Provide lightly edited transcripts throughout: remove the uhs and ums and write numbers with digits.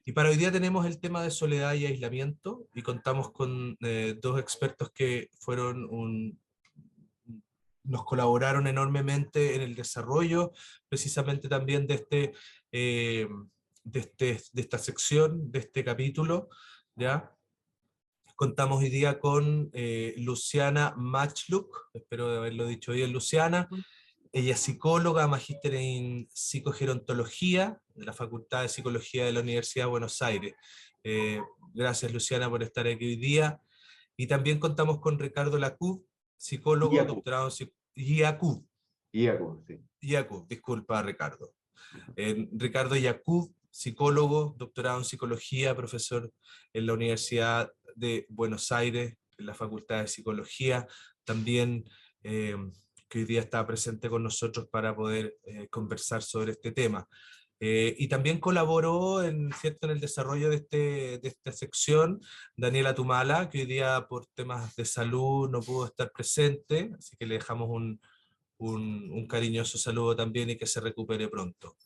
Y para hoy día tenemos el tema de soledad y aislamiento, y contamos con dos expertos que nos colaboraron enormemente en el desarrollo, precisamente también eh, de esta sección, de este capítulo, ¿ya? Contamos hoy día con Luciana Matschluck, espero haberlo dicho bien, Luciana. Ella es psicóloga, magíster en psicogerontología de la Facultad de Psicología de la Universidad de Buenos Aires. Eh, Gracias, Luciana, por estar aquí hoy día. Y también contamos con Ricardo Lacú, psicólogo, IACU, doctorado en Iacú, IACU, sí. Iacú, disculpa, Ricardo. Ricardo Yacub, psicólogo, doctorado en psicología, profesor en la Universidad de Buenos Aires, en la Facultad de Psicología, también eh, que hoy día está presente con nosotros para poder conversar sobre este tema. Y también colaboró ¿cierto?, en el desarrollo de esta sección Daniela Tumala, que hoy día por temas de salud no pudo estar presente, así que le dejamos un cariñoso saludo también y que se recupere pronto.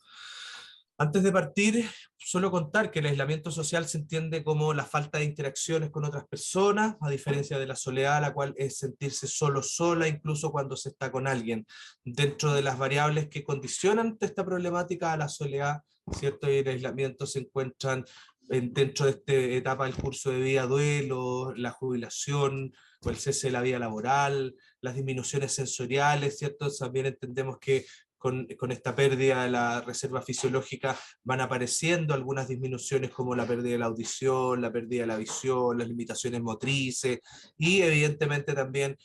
Antes de partir, solo contar que el aislamiento social se entiende como la falta de interacciones con otras personas, a diferencia de la soledad, la cual es sentirse solo, sola, incluso cuando se está con alguien. Dentro de las variables que condicionan esta problemática a la soledad, ¿cierto?, y el aislamiento se encuentran dentro de esta etapa del curso de vida, duelo, la jubilación o el cese de la vida laboral, las disminuciones sensoriales, ¿cierto? También entendemos que con esta pérdida de la reserva fisiológica van apareciendo algunas disminuciones como la pérdida de la audición, la pérdida de la visión, las limitaciones motrices y evidentemente también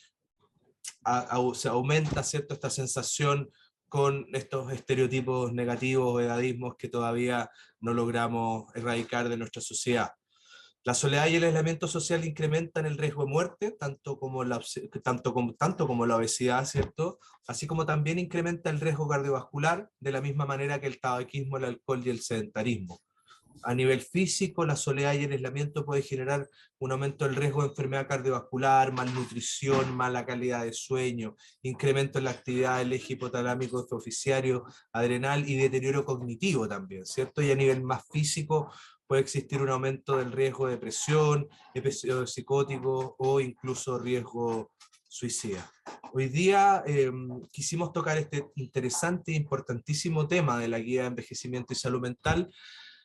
se aumenta, ¿cierto?, esta sensación con estos estereotipos negativos o edadismos que todavía no logramos erradicar de nuestra sociedad. La soledad y el aislamiento social incrementan el riesgo de muerte, tanto como la obesidad, ¿cierto? Así como también incrementa el riesgo cardiovascular, de la misma manera que el tabaquismo, el alcohol y el sedentarismo. A nivel físico, la soledad y el aislamiento puede generar un aumento del riesgo de enfermedad cardiovascular, malnutrición, mala calidad de sueño, incremento en la actividad del eje hipotalámico hipoficiario adrenal y deterioro cognitivo también, ¿cierto? Y a nivel más físico puede existir un aumento del riesgo de depresión, episodios psicóticos o incluso riesgo suicida. Hoy día quisimos tocar este interesante e importantísimo tema de la guía de envejecimiento y salud mental,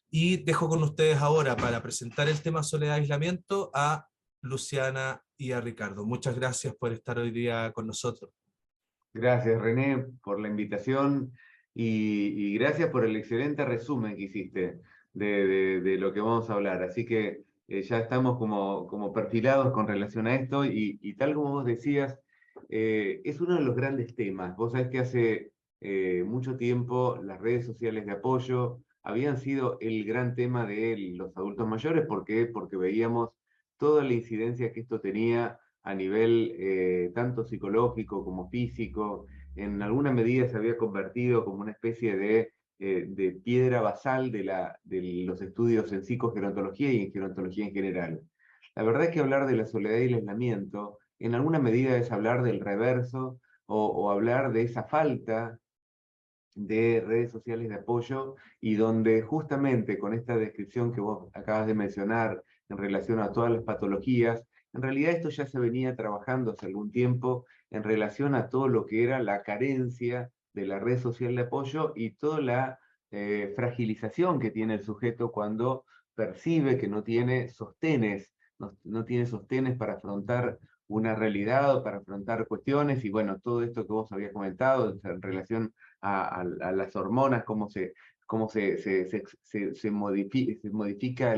y dejo con ustedes ahora para presentar el tema soledad y aislamiento a Luciana y a Ricardo. Muchas gracias por estar hoy día con nosotros. Gracias, René, por la invitación y gracias por el excelente resumen que hiciste de lo que vamos a hablar. Así que ya estamos como perfilados con relación a esto y tal como vos decías, es uno de los grandes temas. Vos sabés que hace mucho tiempo las redes sociales de apoyo habían sido el gran tema de los adultos mayores. ¿Por qué? Porque veíamos toda la incidencia que esto tenía a nivel tanto psicológico como físico. En alguna medida se había convertido como una especie de piedra basal de los estudios en psicogerontología y en gerontología en general. La verdad es que hablar de la soledad y el aislamiento en alguna medida es hablar del reverso o hablar de esa falta de redes sociales de apoyo, y donde justamente con esta descripción que vos acabas de mencionar en relación a todas las patologías, en realidad esto ya se venía trabajando hace algún tiempo en relación a todo lo que era la carencia de la red social de apoyo y toda la fragilización que tiene el sujeto cuando percibe que no tiene sostenes, no tiene sostenes para afrontar una realidad o para afrontar cuestiones. Y bueno, todo esto que vos habías comentado en relación a las hormonas, cómo se modifica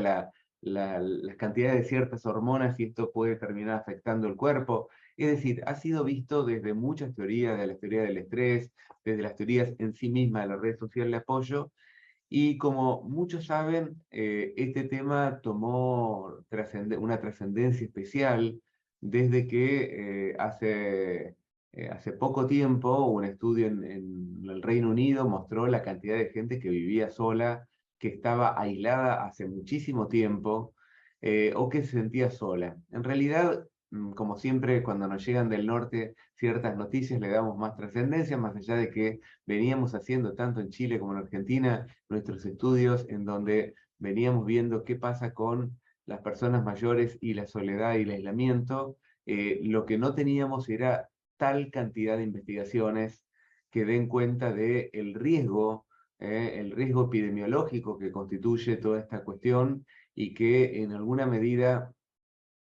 las cantidades de ciertas hormonas y esto puede terminar afectando el cuerpo. Es decir, ha sido visto desde muchas teorías, de la teoría del estrés, desde las teorías en sí mismas de la red social de apoyo, y como muchos saben, este tema tomó una trascendencia especial desde que hace poco tiempo un estudio en el Reino Unido mostró la cantidad de gente que vivía sola, que estaba aislada hace muchísimo tiempo, o que se sentía sola. En realidad, como siempre, cuando nos llegan del norte ciertas noticias, le damos más trascendencia, más allá de que veníamos haciendo tanto en Chile como en Argentina nuestros estudios en donde veníamos viendo qué pasa con las personas mayores y la soledad y el aislamiento. Lo que no teníamos era tal cantidad de investigaciones que den cuenta del el riesgo epidemiológico que constituye toda esta cuestión y que en alguna medida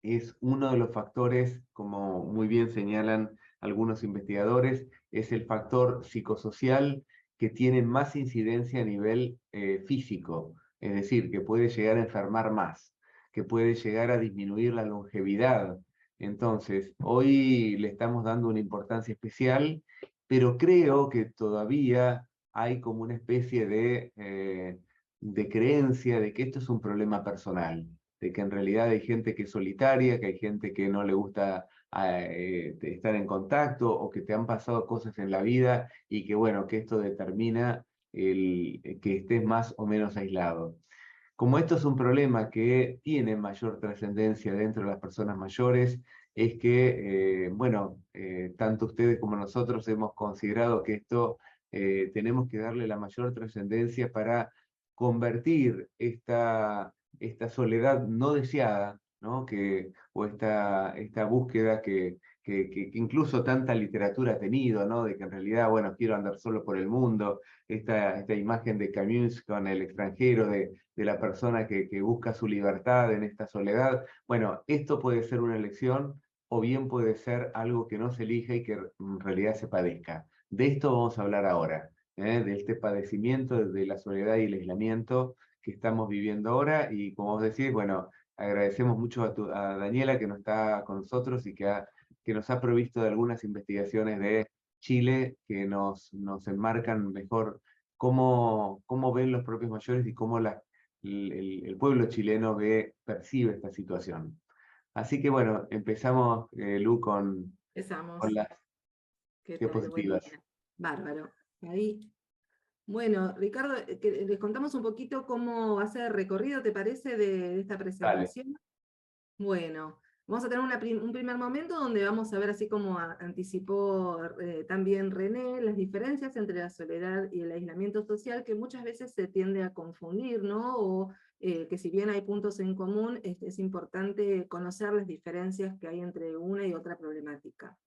es uno de los factores, como muy bien señalan algunos investigadores, es el factor psicosocial que tiene más incidencia a nivel físico, es decir, que puede llegar a enfermar más, que puede llegar a disminuir la longevidad. Entonces, hoy le estamos dando una importancia especial, pero creo que todavía hay como una especie de creencia de que esto es un problema personal, de que en realidad hay gente que es solitaria, que hay gente que no le gusta estar en contacto, o que te han pasado cosas en la vida y que bueno, que esto determina que estés más o menos aislado. Como esto es un problema que tiene mayor trascendencia dentro de las personas mayores, es que, bueno, tanto ustedes como nosotros hemos considerado que esto tenemos que darle la mayor trascendencia para convertir esta soledad no deseada, ¿no? O esta búsqueda que incluso tanta literatura ha tenido, ¿no? De que en realidad, bueno, quiero andar solo por el mundo, esta imagen de Camus con el extranjero, de la persona que busca su libertad en esta soledad. Bueno, esto puede ser una elección o bien puede ser algo que no se elija y que en realidad se padezca. De esto vamos a hablar ahora, de este padecimiento de la soledad y el aislamiento que estamos viviendo ahora. Y como vos decís, bueno, agradecemos mucho a Daniela que no está con nosotros y que nos ha provisto de algunas investigaciones de Chile que nos enmarcan mejor cómo ven los propios mayores y cómo el pueblo chileno percibe esta situación. Así que bueno, empezamos, Lu, con Empezamos. las ¿Qué tal? Buen diapositivas. día. Bárbaro. Ahí. Bueno, Ricardo, les contamos un poquito cómo va a ser el recorrido, ¿te parece, de esta Dale, presentación? Bueno, vamos a tener un primer momento donde vamos a ver, así como anticipó también René, las diferencias entre la soledad y el aislamiento social, que muchas veces se tiende a confundir, ¿no? O que si bien hay puntos en común, es importante conocer las diferencias que hay entre una y otra problemática.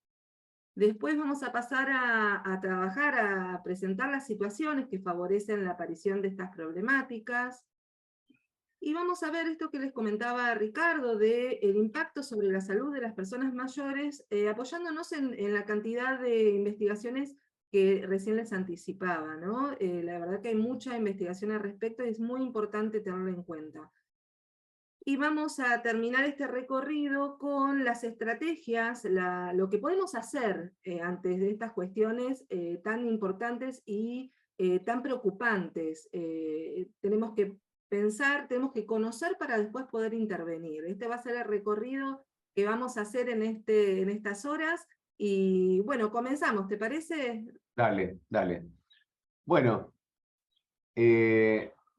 Después vamos a pasar a trabajar, a presentar las situaciones que favorecen la aparición de estas problemáticas, y vamos a ver esto que les comentaba Ricardo, de el impacto sobre la salud de las personas mayores, apoyándonos en la cantidad de investigaciones que recién les anticipaba, ¿no? La verdad que hay mucha investigación al respecto y es muy importante tenerla en cuenta. Y vamos a terminar este recorrido con las estrategias, lo que podemos hacer antes de estas cuestiones tan importantes y tan preocupantes. Tenemos que pensar, tenemos que conocer para después poder intervenir. Este va a ser el recorrido que vamos a hacer en estas horas. Y bueno, comenzamos, ¿te parece? dale, dale. Bueno,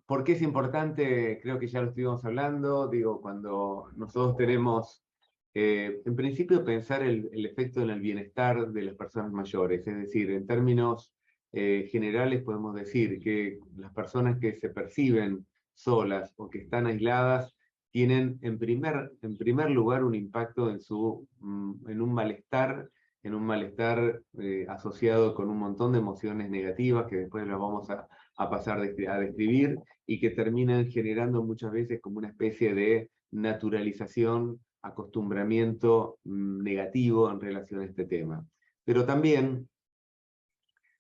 ¿por qué es importante? Creo que ya lo estuvimos hablando. Digo, cuando nosotros tenemos, en principio, pensar el efecto en el bienestar de las personas mayores. Es decir, en términos generales podemos decir que las personas que se perciben solas o que están aisladas tienen en primer lugar un impacto en un malestar asociado con un montón de emociones negativas que después las vamos a pasar a describir, y que terminan generando muchas veces como una especie de naturalización, acostumbramiento negativo en relación a este tema. Pero también,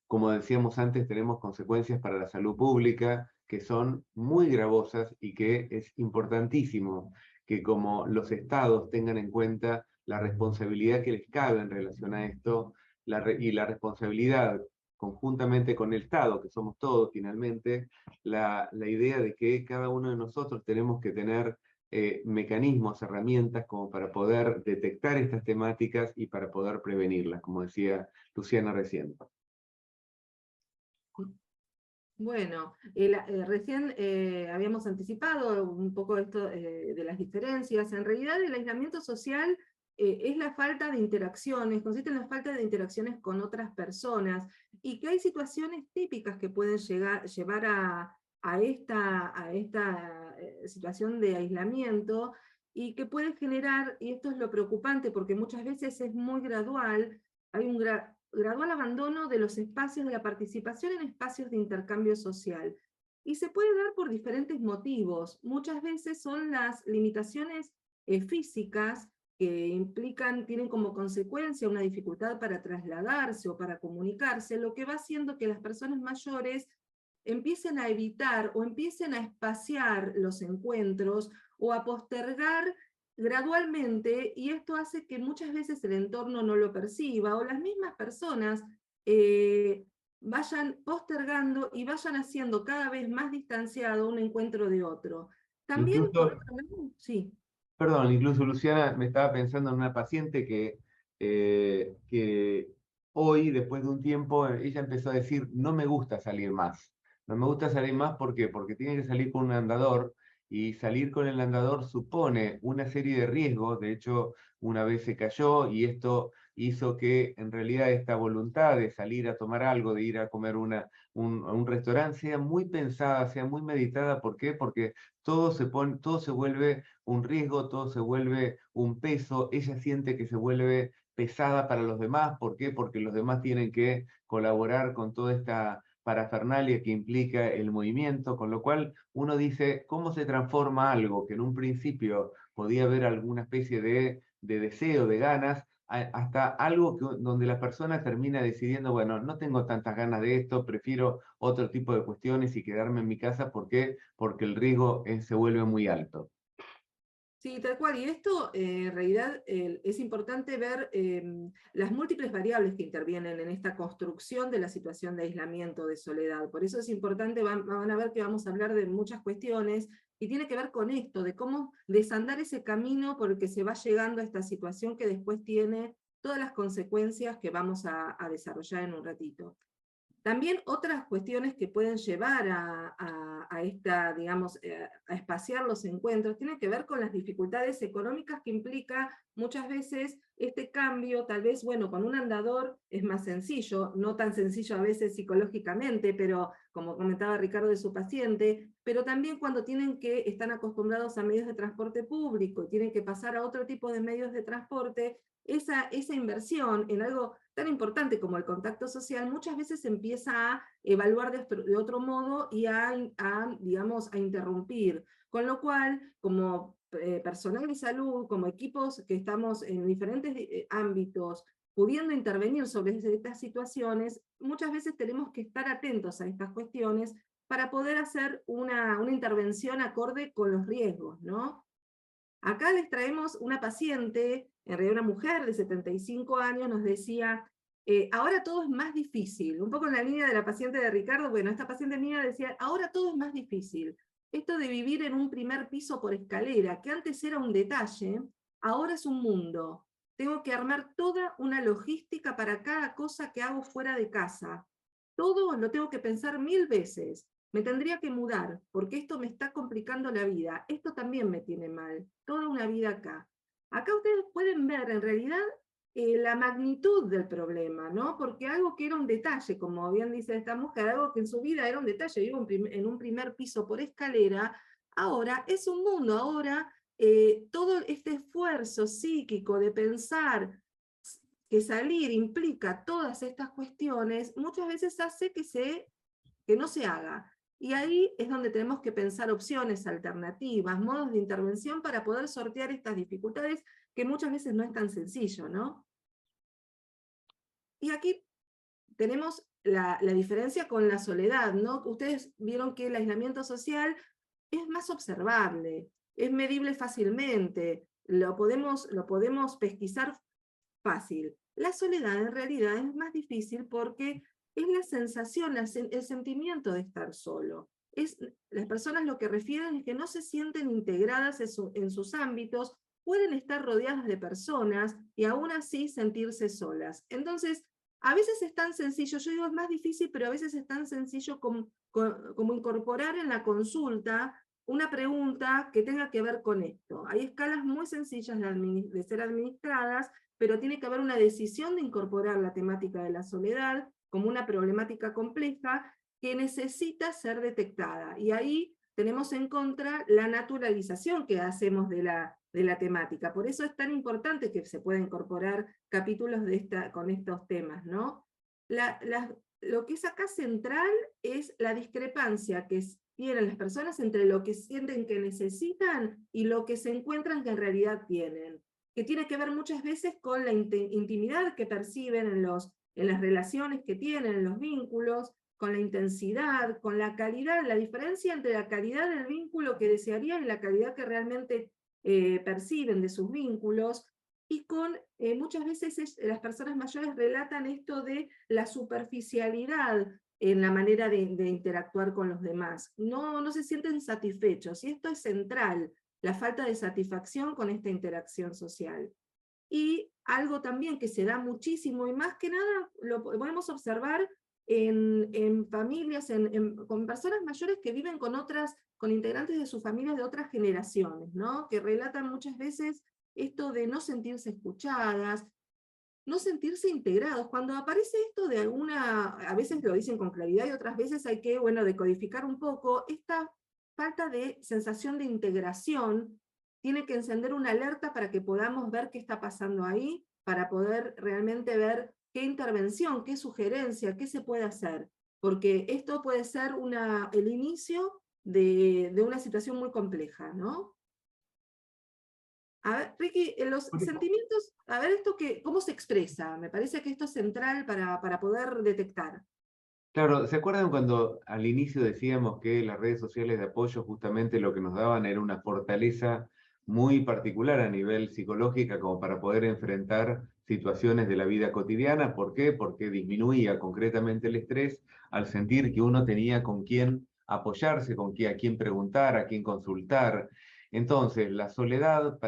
como decíamos antes, tenemos consecuencias para la salud pública que son muy gravosas y que es importantísimo que como los estados tengan en cuenta la responsabilidad que les cabe en relación a esto, y la responsabilidad conjuntamente con el Estado, que somos todos finalmente, la idea de que cada uno de nosotros tenemos que tener mecanismos, herramientas como para poder detectar estas temáticas y para poder prevenirlas, como decía Luciana recién. Bueno, recién habíamos anticipado un poco esto de las diferencias. En realidad el aislamiento social es la falta de interacciones, consiste en la falta de interacciones con otras personas, y que hay situaciones típicas que pueden llevar a esta situación de aislamiento, y que puede generar, y esto es lo preocupante, porque muchas veces es muy gradual, hay un gradual abandono de los espacios de la participación en espacios de intercambio social. Y se puede dar por diferentes motivos. Muchas veces son las limitaciones físicas que tienen como consecuencia una dificultad para trasladarse o para comunicarse, lo que va haciendo que las personas mayores empiecen a evitar o empiecen a espaciar los encuentros o a postergar gradualmente, y esto hace que muchas veces el entorno no lo perciba, o las mismas personas vayan postergando y vayan haciendo cada vez más distanciado un encuentro de otro. También, por Incluso, otro lado, sí. perdón, incluso Luciana, me estaba pensando en una paciente que hoy, después de un tiempo, ella empezó a decir, no me gusta salir más. No me gusta salir más, ¿por qué? Porque tiene que salir con un andador, y salir con el andador supone una serie de riesgos. De hecho, una vez se cayó, y esto hizo que en realidad esta voluntad de salir a tomar algo, de ir a comer a un restaurante, sea muy pensada, sea muy meditada. ¿Por qué? Porque todo se vuelve un riesgo, todo se vuelve un peso. Ella siente que se vuelve pesada para los demás. ¿Por qué? Porque los demás tienen que colaborar con toda esta parafernalia que implica el movimiento, con lo cual uno dice, ¿cómo se transforma algo que en un principio podía haber alguna especie de deseo, de ganas, hasta algo donde la persona termina decidiendo, bueno, no tengo tantas ganas de esto, prefiero otro tipo de cuestiones y quedarme en mi casa? ¿Por qué? Porque el riesgo se vuelve muy alto. Sí, tal cual. Y esto, en realidad, es importante ver las múltiples variables que intervienen en esta construcción de la situación de aislamiento, de soledad. Por eso es importante, van a ver que vamos a hablar de muchas cuestiones, y tiene que ver con esto, de cómo desandar ese camino por el que se va llegando a esta situación, que después tiene todas las consecuencias que vamos a desarrollar en un ratito. También otras cuestiones que pueden llevar a esta, digamos, a espaciar los encuentros, tienen que ver con las dificultades económicas que implica muchas veces este cambio. Tal vez, bueno, con un andador es más sencillo, no tan sencillo a veces psicológicamente, pero como comentaba Ricardo de su paciente, pero también cuando están acostumbrados a medios de transporte público y tienen que pasar a otro tipo de medios de transporte, esa inversión en algo tan importante como el contacto social muchas veces se empieza a evaluar de otro modo y digamos, a interrumpir. Con lo cual, como personal de salud, como equipos que estamos en diferentes ámbitos, pudiendo intervenir sobre estas situaciones, muchas veces tenemos que estar atentos a estas cuestiones para poder hacer una intervención acorde con los riesgos, ¿no? Acá les traemos una paciente, en realidad una mujer de 75 años, nos decía, ahora todo es más difícil. Un poco en la línea de la paciente de Ricardo, bueno, esta paciente mía decía, ahora todo es más difícil. Esto de vivir en un primer piso por escalera, que antes era un detalle, ahora es un mundo. Tengo que armar toda una logística para cada cosa que hago fuera de casa. Todo lo tengo que pensar 1000 veces. Me tendría que mudar, porque esto me está complicando la vida. Esto también me tiene mal. Toda una vida acá. Acá ustedes pueden ver, en realidad, la magnitud del problema, ¿no? Porque algo que era un detalle, como bien dice esta mujer, algo que en su vida era un detalle, vivo en un primer piso por escalera, ahora es un mundo. Ahora todo este esfuerzo psíquico de pensar que salir implica todas estas cuestiones, muchas veces hace que no se haga. Y ahí es donde tenemos que pensar opciones, alternativas, modos de intervención para poder sortear estas dificultades, que muchas veces no es tan sencillo, ¿no? Y aquí tenemos la diferencia con la soledad, ¿no? Ustedes vieron que el aislamiento social es más observable, es medible fácilmente, lo podemos pesquisar fácil. La soledad en realidad es más difícil porque es la sensación, el sentimiento de estar solo. Las personas lo que refieren es que no se sienten integradas en sus ámbitos, pueden estar rodeadas de personas y aún así sentirse solas. Entonces, a veces es tan sencillo, yo digo es más difícil, pero a veces es tan sencillo como incorporar en la consulta una pregunta que tenga que ver con esto. Hay escalas muy sencillas de ser administradas, pero tiene que haber una decisión de incorporar la temática de la soledad como una problemática compleja que necesita ser detectada. Y ahí tenemos en contra la naturalización que hacemos de la temática. Por eso es tan importante que se pueda incorporar capítulos con estos temas, ¿no? Lo que es acá central es la discrepancia que tienen las personas entre lo que sienten que necesitan y lo que se encuentran que en realidad tienen, que tiene que ver muchas veces con la intimidad que perciben en las relaciones que tienen, en los vínculos, con la intensidad, con la calidad, la diferencia entre la calidad del vínculo que desearían y la calidad que realmente perciben de sus vínculos, y con muchas veces las personas mayores relatan esto de la superficialidad en la manera de interactuar con los demás. No se sienten satisfechos, y esto es central, la falta de satisfacción con esta interacción social. Y algo también que se da muchísimo, y más que nada lo podemos observar en familias, con personas mayores que viven con integrantes de sus familias de otras generaciones, ¿no? Que relatan muchas veces esto de no sentirse escuchadas, no sentirse integrados. Cuando aparece esto de a veces lo dicen con claridad y otras veces hay que, bueno, decodificar un poco, esta falta de sensación de integración tiene que encender una alerta para que podamos ver qué está pasando ahí, para poder realmente ver qué intervención, qué sugerencia, qué se puede hacer. Porque esto puede ser el inicio de una situación muy compleja, ¿no? A ver, Ricky, los sentimientos, a ver esto cómo se expresa, me parece que esto es central para poder detectar. Claro, ¿se acuerdan cuando al inicio decíamos que las redes sociales de apoyo justamente lo que nos daban era una fortaleza muy particular a nivel psicológica como para poder enfrentar situaciones de la vida cotidiana? ¿Por qué? Porque disminuía concretamente el estrés al sentir que uno tenía con quién apoyarse, a quién preguntar, a quién consultar. Entonces, la soledad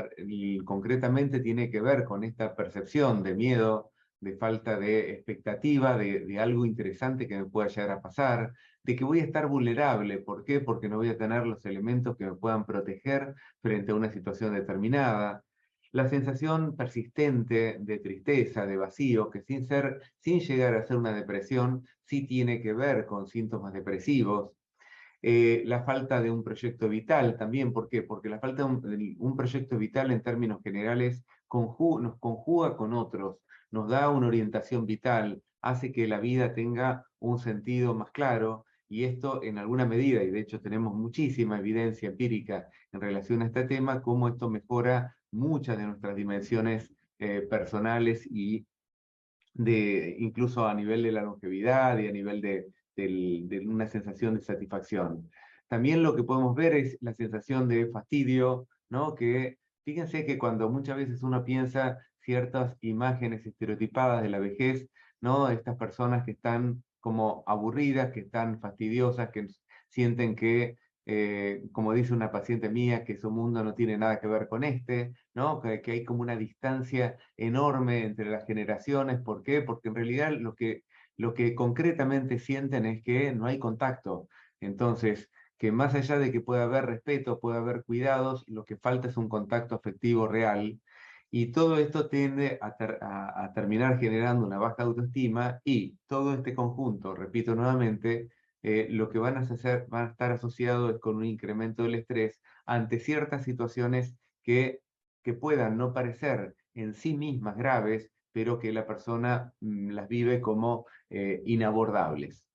concretamente tiene que ver con esta percepción de miedo, de falta de expectativa, de algo interesante que me pueda llegar a pasar, de que voy a estar vulnerable. ¿Por qué? Porque no voy a tener los elementos que me puedan proteger frente a una situación determinada. La sensación persistente de tristeza, de vacío, que sin llegar a ser una depresión, sí tiene que ver con síntomas depresivos. La falta de un proyecto vital también. ¿Por qué? Porque la falta de un proyecto vital en términos generales nos conjuga con otros, nos da una orientación vital, hace que la vida tenga un sentido más claro, y esto en alguna medida, y de hecho tenemos muchísima evidencia empírica en relación a este tema, cómo esto mejora muchas de nuestras dimensiones personales y incluso a nivel de la longevidad y a nivel de una sensación de satisfacción. También lo que podemos ver es la sensación de fastidio, ¿no? Que fíjense que cuando muchas veces uno piensa ciertas imágenes estereotipadas de la vejez, ¿no? Estas personas que están como aburridas, que están fastidiosas, que sienten que como dice una paciente mía, que su mundo no tiene nada que ver con ¿no? Que hay como una distancia enorme entre las generaciones. ¿Por qué? Porque en realidad lo que concretamente sienten es que no hay contacto. Entonces, que más allá de que pueda haber respeto, pueda haber cuidados, lo que falta es un contacto afectivo real. Y todo esto tiende a terminar generando una baja autoestima, y todo este conjunto, repito nuevamente, lo que van a estar asociados con un incremento del estrés ante ciertas situaciones que puedan no parecer en sí mismas graves, pero que la persona las vive como inabordables.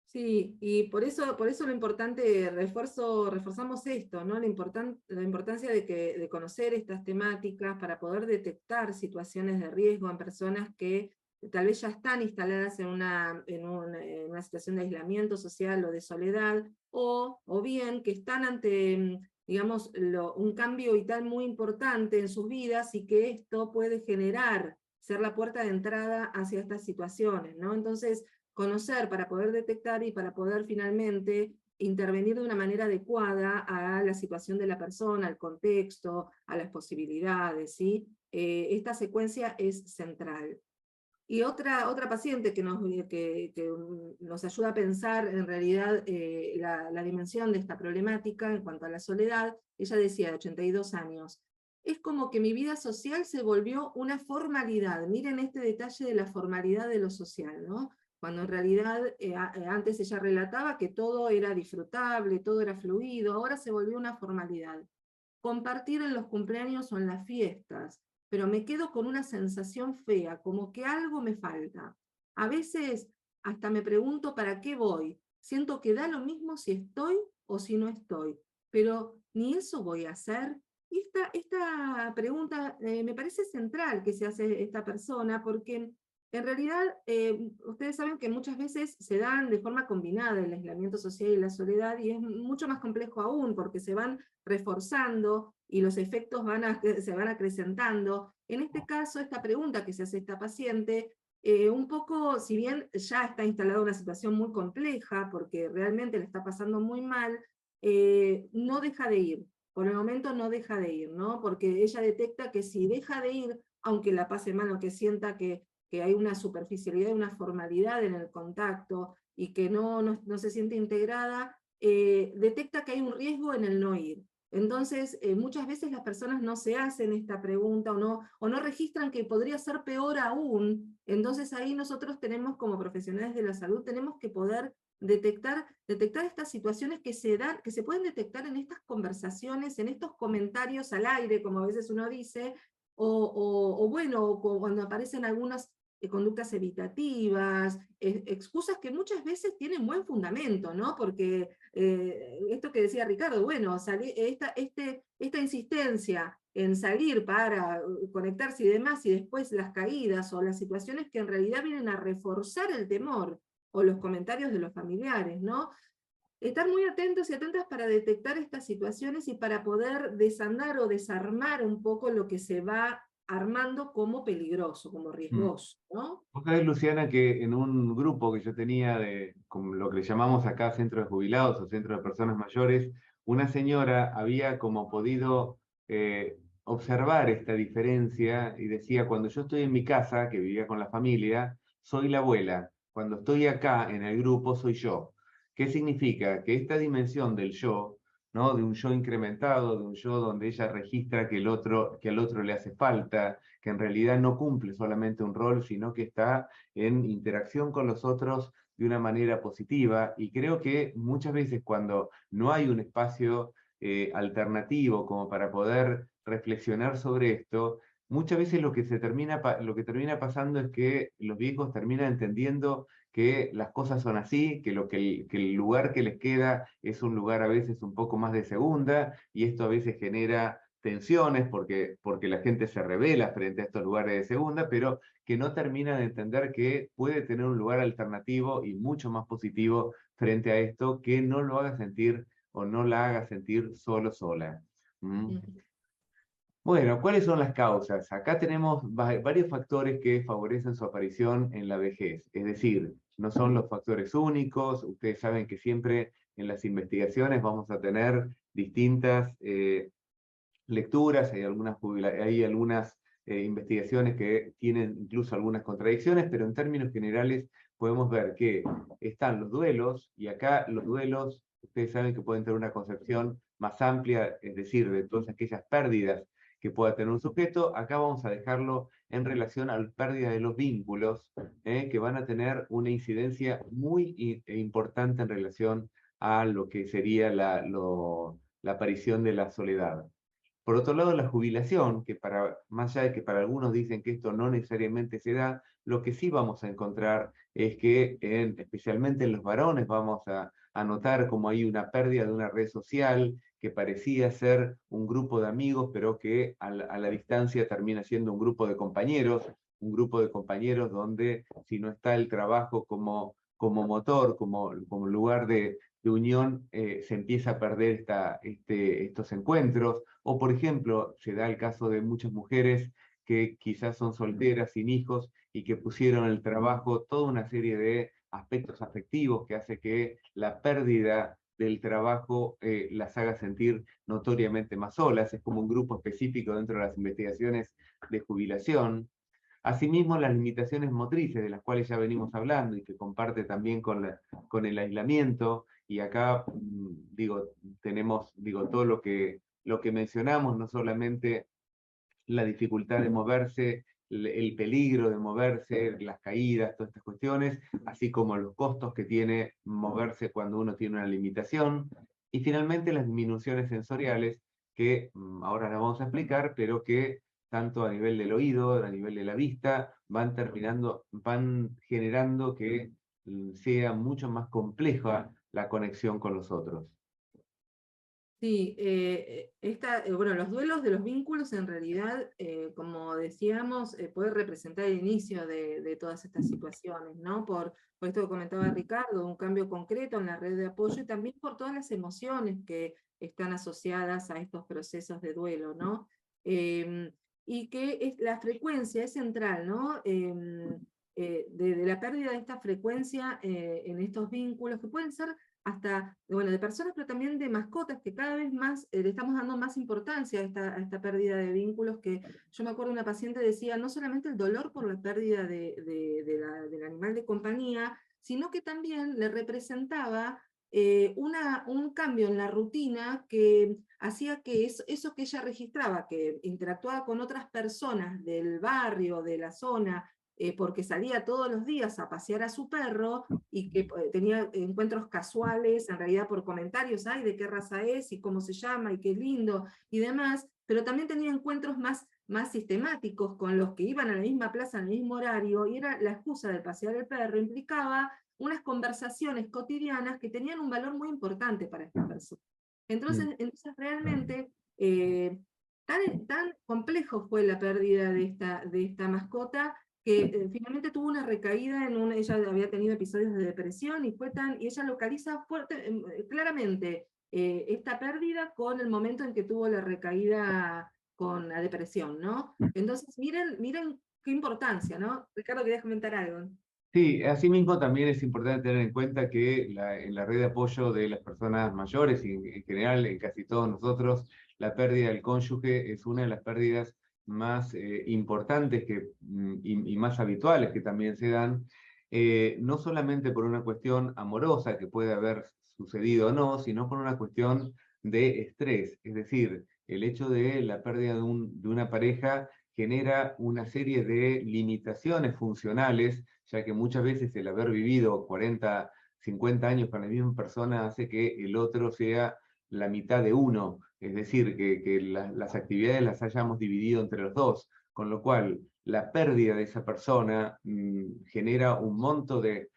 Sí, y por eso lo importante, reforzamos esto, ¿no? La importancia de conocer estas temáticas para poder detectar situaciones de riesgo en personas que tal vez ya están instaladas en una situación de aislamiento social o de soledad, o bien que están ante, digamos, un cambio vital muy importante en sus vidas, y que esto puede ser la puerta de entrada hacia estas situaciones, ¿no? Entonces, conocer para poder detectar y para poder finalmente intervenir de una manera adecuada a la situación de la persona, al contexto, a las posibilidades, ¿sí? Esta secuencia es central. Y otra paciente que nos ayuda a pensar en realidad la dimensión de esta problemática en cuanto a la soledad, ella decía, de 82 años, es como que mi vida social se volvió una formalidad. Miren este detalle de la formalidad de lo social, ¿no? Cuando en realidad antes ella relataba que todo era disfrutable, todo era fluido, ahora se volvió una formalidad. Compartir en los cumpleaños o en las fiestas, pero me quedo con una sensación fea, como que algo me falta. A veces hasta me pregunto para qué voy. Siento que da lo mismo si estoy o si no estoy, pero ni eso voy a hacer. Y esta pregunta me parece central que se hace esta persona, porque en realidad ustedes saben que muchas veces se dan de forma combinada el aislamiento social y la soledad, y es mucho más complejo aún, porque se van reforzando y los efectos se van acrecentando. En este caso, esta pregunta que se hace esta paciente, un poco, si bien ya está instalada una situación muy compleja, porque realmente le está pasando muy mal, no deja de ir. Por el momento no deja de ir, ¿no? Porque ella detecta que si deja de ir, aunque la pase mal, aunque sienta que hay una superficialidad, una formalidad en el contacto, y que no se siente integrada, detecta que hay un riesgo en el no ir. Entonces, muchas veces las personas no se hacen esta pregunta o no registran que podría ser peor aún. Entonces ahí nosotros tenemos, como profesionales de la salud, tenemos que poder detectar estas situaciones que se pueden detectar en estas conversaciones, en estos comentarios al aire, como a veces uno dice, o bueno, o cuando aparecen algunas conductas evitativas, excusas que muchas veces tienen buen fundamento, ¿no? Porque esto que decía Ricardo, bueno, esta insistencia en salir para conectarse y demás, y después las caídas o las situaciones que en realidad vienen a reforzar el temor, o los comentarios de los familiares, ¿no? Estar muy atentos y atentas para detectar estas situaciones y para poder desandar o desarmar un poco lo que se va armando como peligroso, como riesgoso, ¿no? Vos sabés, Luciana, que en un grupo que yo tenía de como lo que le llamamos acá centro de jubilados o centro de personas mayores, una señora había como podido observar esta diferencia y decía, cuando yo estoy en mi casa, que vivía con la familia, soy la abuela. Cuando estoy acá en el grupo, soy yo. ¿Qué significa? Que esta dimensión del yo, ¿no? De un yo incrementado, de un yo donde ella registra que al otro le hace falta, que en realidad no cumple solamente un rol, sino que está en interacción con los otros de una manera positiva. Y creo que muchas veces cuando no hay un espacio alternativo como para poder reflexionar sobre esto, muchas veces lo que termina pasando es que los viejos terminan entendiendo que las cosas son así, que el lugar que les queda es un lugar a veces un poco más de segunda, y esto a veces genera tensiones porque la gente se revela frente a estos lugares de segunda, pero que no termina de entender que puede tener un lugar alternativo y mucho más positivo frente a esto, que no lo haga sentir o no la haga sentir solo sola. ¿Mm? Bueno, ¿cuáles son las causas? Acá tenemos varios factores que favorecen su aparición en la vejez, es decir, no son los factores únicos. Ustedes saben que siempre en las investigaciones vamos a tener distintas lecturas, hay algunas investigaciones que tienen incluso algunas contradicciones, pero en términos generales podemos ver que están los duelos, y acá los duelos, ustedes saben que pueden tener una concepción más amplia, es decir, de todas aquellas pérdidas que pueda tener un sujeto. Acá vamos a dejarlo en relación a la pérdida de los vínculos, que van a tener una incidencia muy importante en relación a lo que sería la aparición de la soledad. Por otro lado, la jubilación, que más allá de que para algunos dicen que esto no necesariamente se da, lo que sí vamos a encontrar es que especialmente en los varones vamos a notar como hay una pérdida de una red social que parecía ser un grupo de amigos, pero que a la distancia termina siendo un grupo de compañeros donde si no está el trabajo como motor, como lugar de unión, se empieza a perder estos encuentros. O, por ejemplo, se da el caso de muchas mujeres que quizás son solteras, sin hijos, y que pusieron en el trabajo toda una serie de aspectos afectivos que hace que la pérdida del trabajo las haga sentir notoriamente más solas. Es como un grupo específico dentro de las investigaciones de jubilación. Asimismo, las limitaciones motrices, de las cuales ya venimos hablando y que comparte también con el aislamiento, y acá tenemos todo lo que mencionamos, no solamente la dificultad de moverse, el peligro de moverse, las caídas, todas estas cuestiones, así como los costos que tiene moverse cuando uno tiene una limitación, y finalmente las disminuciones sensoriales, que ahora las vamos a explicar, pero que tanto a nivel del oído, a nivel de la vista, van generando que sea mucho más compleja la conexión con los otros. Sí, bueno, los duelos de los vínculos en realidad, como decíamos, puede representar el inicio de todas estas situaciones, ¿no? Por esto que comentaba Ricardo, un cambio concreto en la red de apoyo y también por todas las emociones que están asociadas a estos procesos de duelo, ¿no? Y que la frecuencia es central, ¿no? De la pérdida de esta frecuencia en estos vínculos, que pueden ser hasta, bueno, de personas, pero también de mascotas, que cada vez más le estamos dando más importancia a esta pérdida de vínculos, que yo me acuerdo una paciente decía, no solamente el dolor por la pérdida del animal de compañía, sino que también le representaba un cambio en la rutina que hacía que eso que ella registraba, que interactuaba con otras personas del barrio, de la zona, porque salía todos los días a pasear a su perro, y que tenía encuentros casuales, en realidad por comentarios, ay, de qué raza es, y cómo se llama, y qué lindo, y demás, pero también tenía encuentros más sistemáticos con los que iban a la misma plaza en el mismo horario, y era la excusa de pasear el perro, implicaba unas conversaciones cotidianas que tenían un valor muy importante para esta persona. Entonces realmente, tan complejo fue la pérdida de esta mascota, que finalmente tuvo una recaída ella había tenido episodios de depresión, y ella localiza claramente esta pérdida con el momento en que tuvo la recaída con la depresión, ¿no? Entonces, miren qué importancia, ¿no? Ricardo, ¿querías comentar algo? Sí, asimismo también es importante tener en cuenta que en la red de apoyo de las personas mayores y en general en casi todos nosotros, la pérdida del cónyuge es una de las pérdidas más importantes y más habituales que también se dan, no solamente por una cuestión amorosa que puede haber sucedido o no, sino por una cuestión de estrés. Es decir, el hecho de la pérdida de una pareja genera una serie de limitaciones funcionales, ya que muchas veces el haber vivido 40, 50 años con la misma persona hace que el otro sea la mitad de uno, es decir, que las actividades las hayamos dividido entre los dos, con lo cual la pérdida de esa persona genera un monto de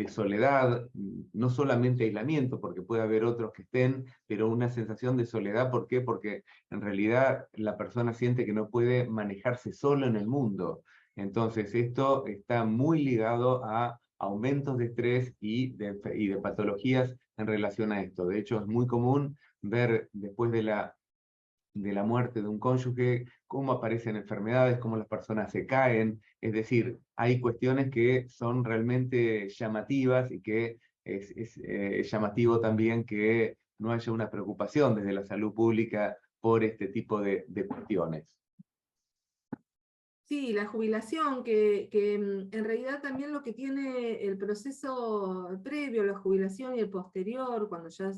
soledad, no solamente aislamiento, porque puede haber otros que estén, pero una sensación de soledad. ¿Por qué? Porque en realidad la persona siente que no puede manejarse solo en el mundo. Entonces esto está muy ligado a aumentos de estrés y de patologías en relación a esto. De hecho, es muy común ver después de la muerte de un cónyuge cómo aparecen enfermedades, cómo las personas se caen. Es decir, hay cuestiones que son realmente llamativas, y que es llamativo también que no haya una preocupación desde la salud pública por este tipo de cuestiones. Sí, la jubilación, que en realidad también lo que tiene el proceso previo a la jubilación y el posterior, cuando ya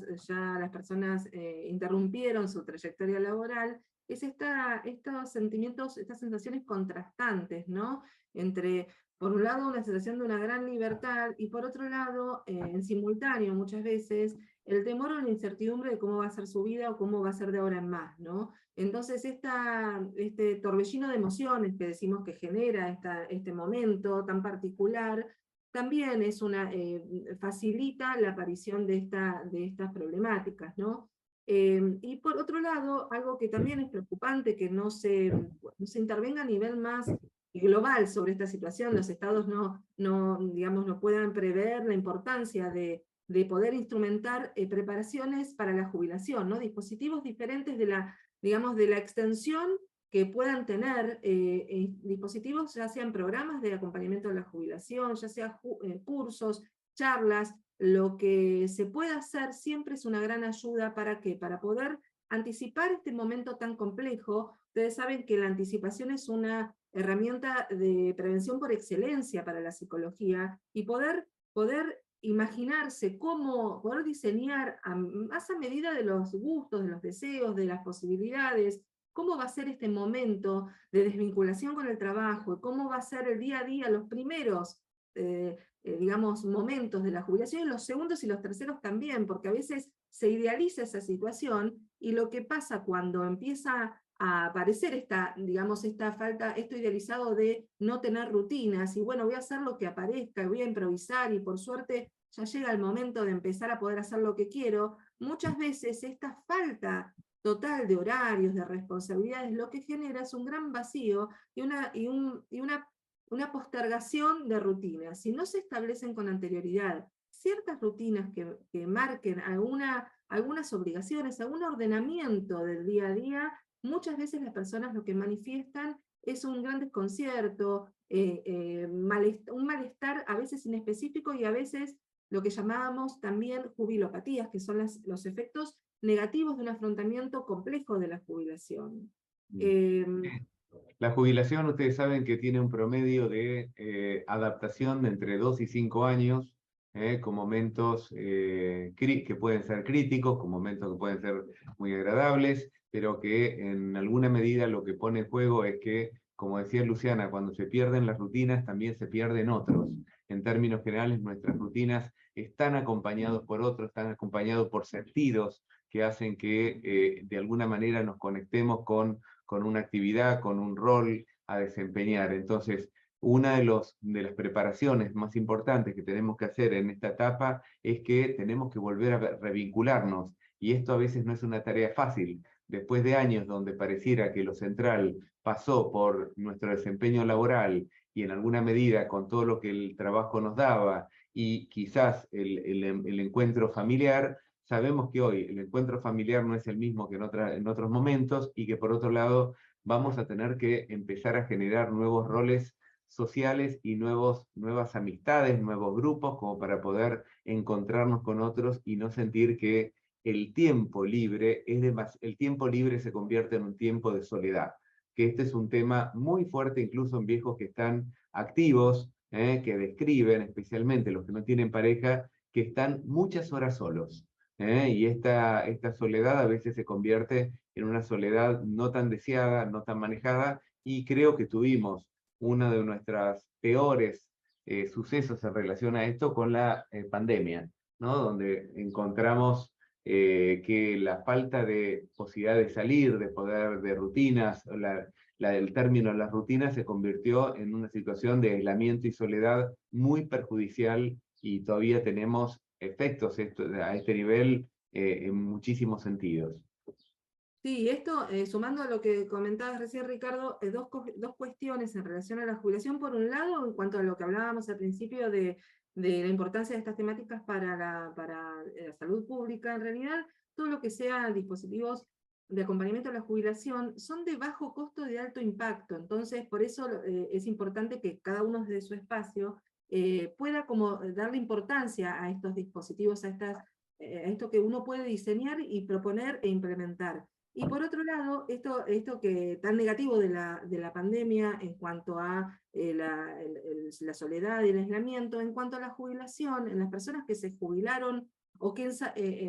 las personas interrumpieron su trayectoria laboral, es estos sentimientos, estas sensaciones contrastantes, ¿no? Entre, por un lado, una sensación de una gran libertad, y por otro lado, en simultáneo muchas veces, el temor o la incertidumbre de cómo va a ser su vida o cómo va a ser de ahora en más, ¿no? Entonces, este torbellino de emociones que decimos que genera este momento tan particular, también facilita la aparición de estas problemáticas, ¿no? Y por otro lado, algo que también es preocupante, que no se intervenga a nivel más global sobre esta situación, los estados digamos, no puedan prever la importancia de poder instrumentar preparaciones para la jubilación, ¿no? Dispositivos diferentes digamos, de la extensión que puedan tener dispositivos, ya sean programas de acompañamiento de la jubilación, ya sea cursos, charlas. Lo que se pueda hacer siempre es una gran ayuda. ¿Para qué? Para poder anticipar este momento tan complejo. Ustedes saben que la anticipación es una herramienta de prevención por excelencia para la psicología, y poder imaginarse cómo, poder diseñar más a medida de los gustos, de los deseos, de las posibilidades, cómo va a ser este momento de desvinculación con el trabajo, y cómo va a ser el día a día, los primeros, digamos, momentos de la jubilación, y los segundos y los terceros también, porque a veces se idealiza esa situación, y lo que pasa cuando empieza a aparecer esta, digamos, esta falta, esto idealizado de no tener rutinas, y bueno, voy a hacer lo que aparezca, voy a improvisar, y por suerte ya llega el momento de empezar a poder hacer lo que quiero. Muchas veces esta falta total de horarios, de responsabilidades, lo que genera es un gran vacío y una postergación de rutinas. Si no se establecen con anterioridad ciertas rutinas que marquen algunas obligaciones, algún ordenamiento del día a día, muchas veces las personas lo que manifiestan es un gran desconcierto, un malestar a veces inespecífico, y a veces lo que llamábamos también jubilopatías, que son los efectos negativos de un afrontamiento complejo de la jubilación. La jubilación, ustedes saben que tiene un promedio de adaptación de entre 2 y 5 años, con momentos que pueden ser críticos, con momentos que pueden ser muy agradables, pero que en alguna medida lo que pone en juego es que, como decía Luciana, cuando se pierden las rutinas, también se pierden otros. En términos generales, nuestras rutinas están acompañados por otros, están acompañados por sentidos que hacen que de alguna manera nos conectemos con una actividad, con un rol a desempeñar. Entonces, una de las preparaciones más importantes que tenemos que hacer en esta etapa es que tenemos que volver a revincularnos, y esto a veces no es una tarea fácil. Después de años donde pareciera que lo central pasó por nuestro desempeño laboral, y en alguna medida con todo lo que el trabajo nos daba, y quizás el encuentro familiar, sabemos que hoy el encuentro familiar no es el mismo que en otros momentos, y que por otro lado vamos a tener que empezar a generar nuevos roles sociales y nuevas amistades, nuevos grupos, como para poder encontrarnos con otros y no sentir que el tiempo libre el tiempo libre se convierte en un tiempo de soledad. Que este es un tema muy fuerte incluso en viejos que están activos, que describen, especialmente los que no tienen pareja, que están muchas horas solos. Y esta soledad a veces se convierte en una soledad no tan deseada, no tan manejada, y creo que tuvimos uno de nuestros peores sucesos en relación a esto con la pandemia, ¿no? Donde encontramos que la falta de posibilidad de salir, de rutinas, el término las rutinas se convirtió en una situación de aislamiento y soledad muy perjudicial, y todavía tenemos efectos a este nivel en muchísimos sentidos. Sí, esto, sumando a lo que comentabas recién, Ricardo, dos cuestiones en relación a la jubilación. Por un lado, en cuanto a lo que hablábamos al principio de la importancia de estas temáticas para la salud pública, en realidad, todo lo que sea dispositivos de acompañamiento a la jubilación son de bajo costo y de alto impacto. Entonces, por eso es importante que cada uno desde su espacio pueda como darle importancia a estos dispositivos, a esto que uno puede diseñar y proponer e implementar. Y por otro lado, esto que tan negativo de la pandemia en cuanto a la soledad y el aislamiento, en cuanto a la jubilación, en las personas que se jubilaron o que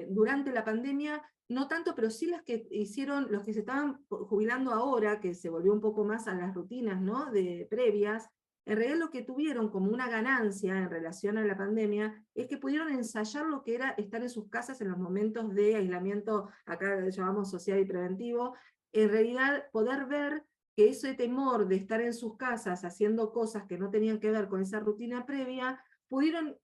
durante la pandemia, no tanto, pero sí las que hicieron, los que se estaban jubilando ahora, que se volvió un poco más a las rutinas, ¿no?, previas. En realidad lo que tuvieron como una ganancia en relación a la pandemia es que pudieron ensayar lo que era estar en sus casas en los momentos de aislamiento, acá lo llamamos social y preventivo, en realidad poder ver que ese temor de estar en sus casas haciendo cosas que no tenían que ver con esa rutina previa, pudieron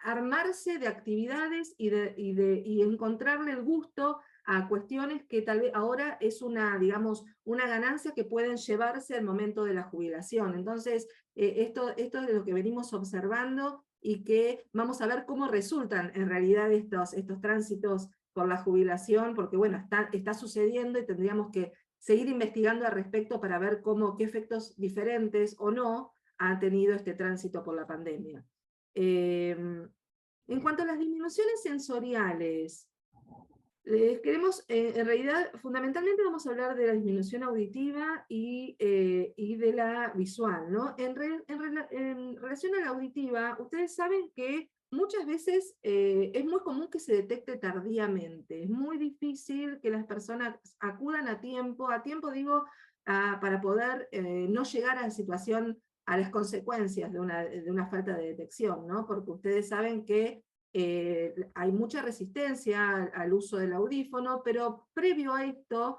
armarse de actividades y encontrarle el gusto a cuestiones que tal vez ahora es digamos, una ganancia que pueden llevarse al momento de la jubilación. Entonces, esto es lo que venimos observando, y que vamos a ver cómo resultan en realidad estos tránsitos por la jubilación, porque bueno, está sucediendo, y tendríamos que seguir investigando al respecto para ver qué efectos diferentes o no ha tenido este tránsito por la pandemia. En cuanto a las disminuciones sensoriales, En realidad, fundamentalmente vamos a hablar de la disminución auditiva y de la visual, ¿no? En relación a la auditiva, ustedes saben que muchas veces es muy común que se detecte tardíamente. Es muy difícil que las personas acudan a tiempo digo, para poder no llegar a la situación, a las consecuencias de una falta de detección, ¿no? Porque ustedes saben que hay mucha resistencia al uso del audífono, pero previo a esto,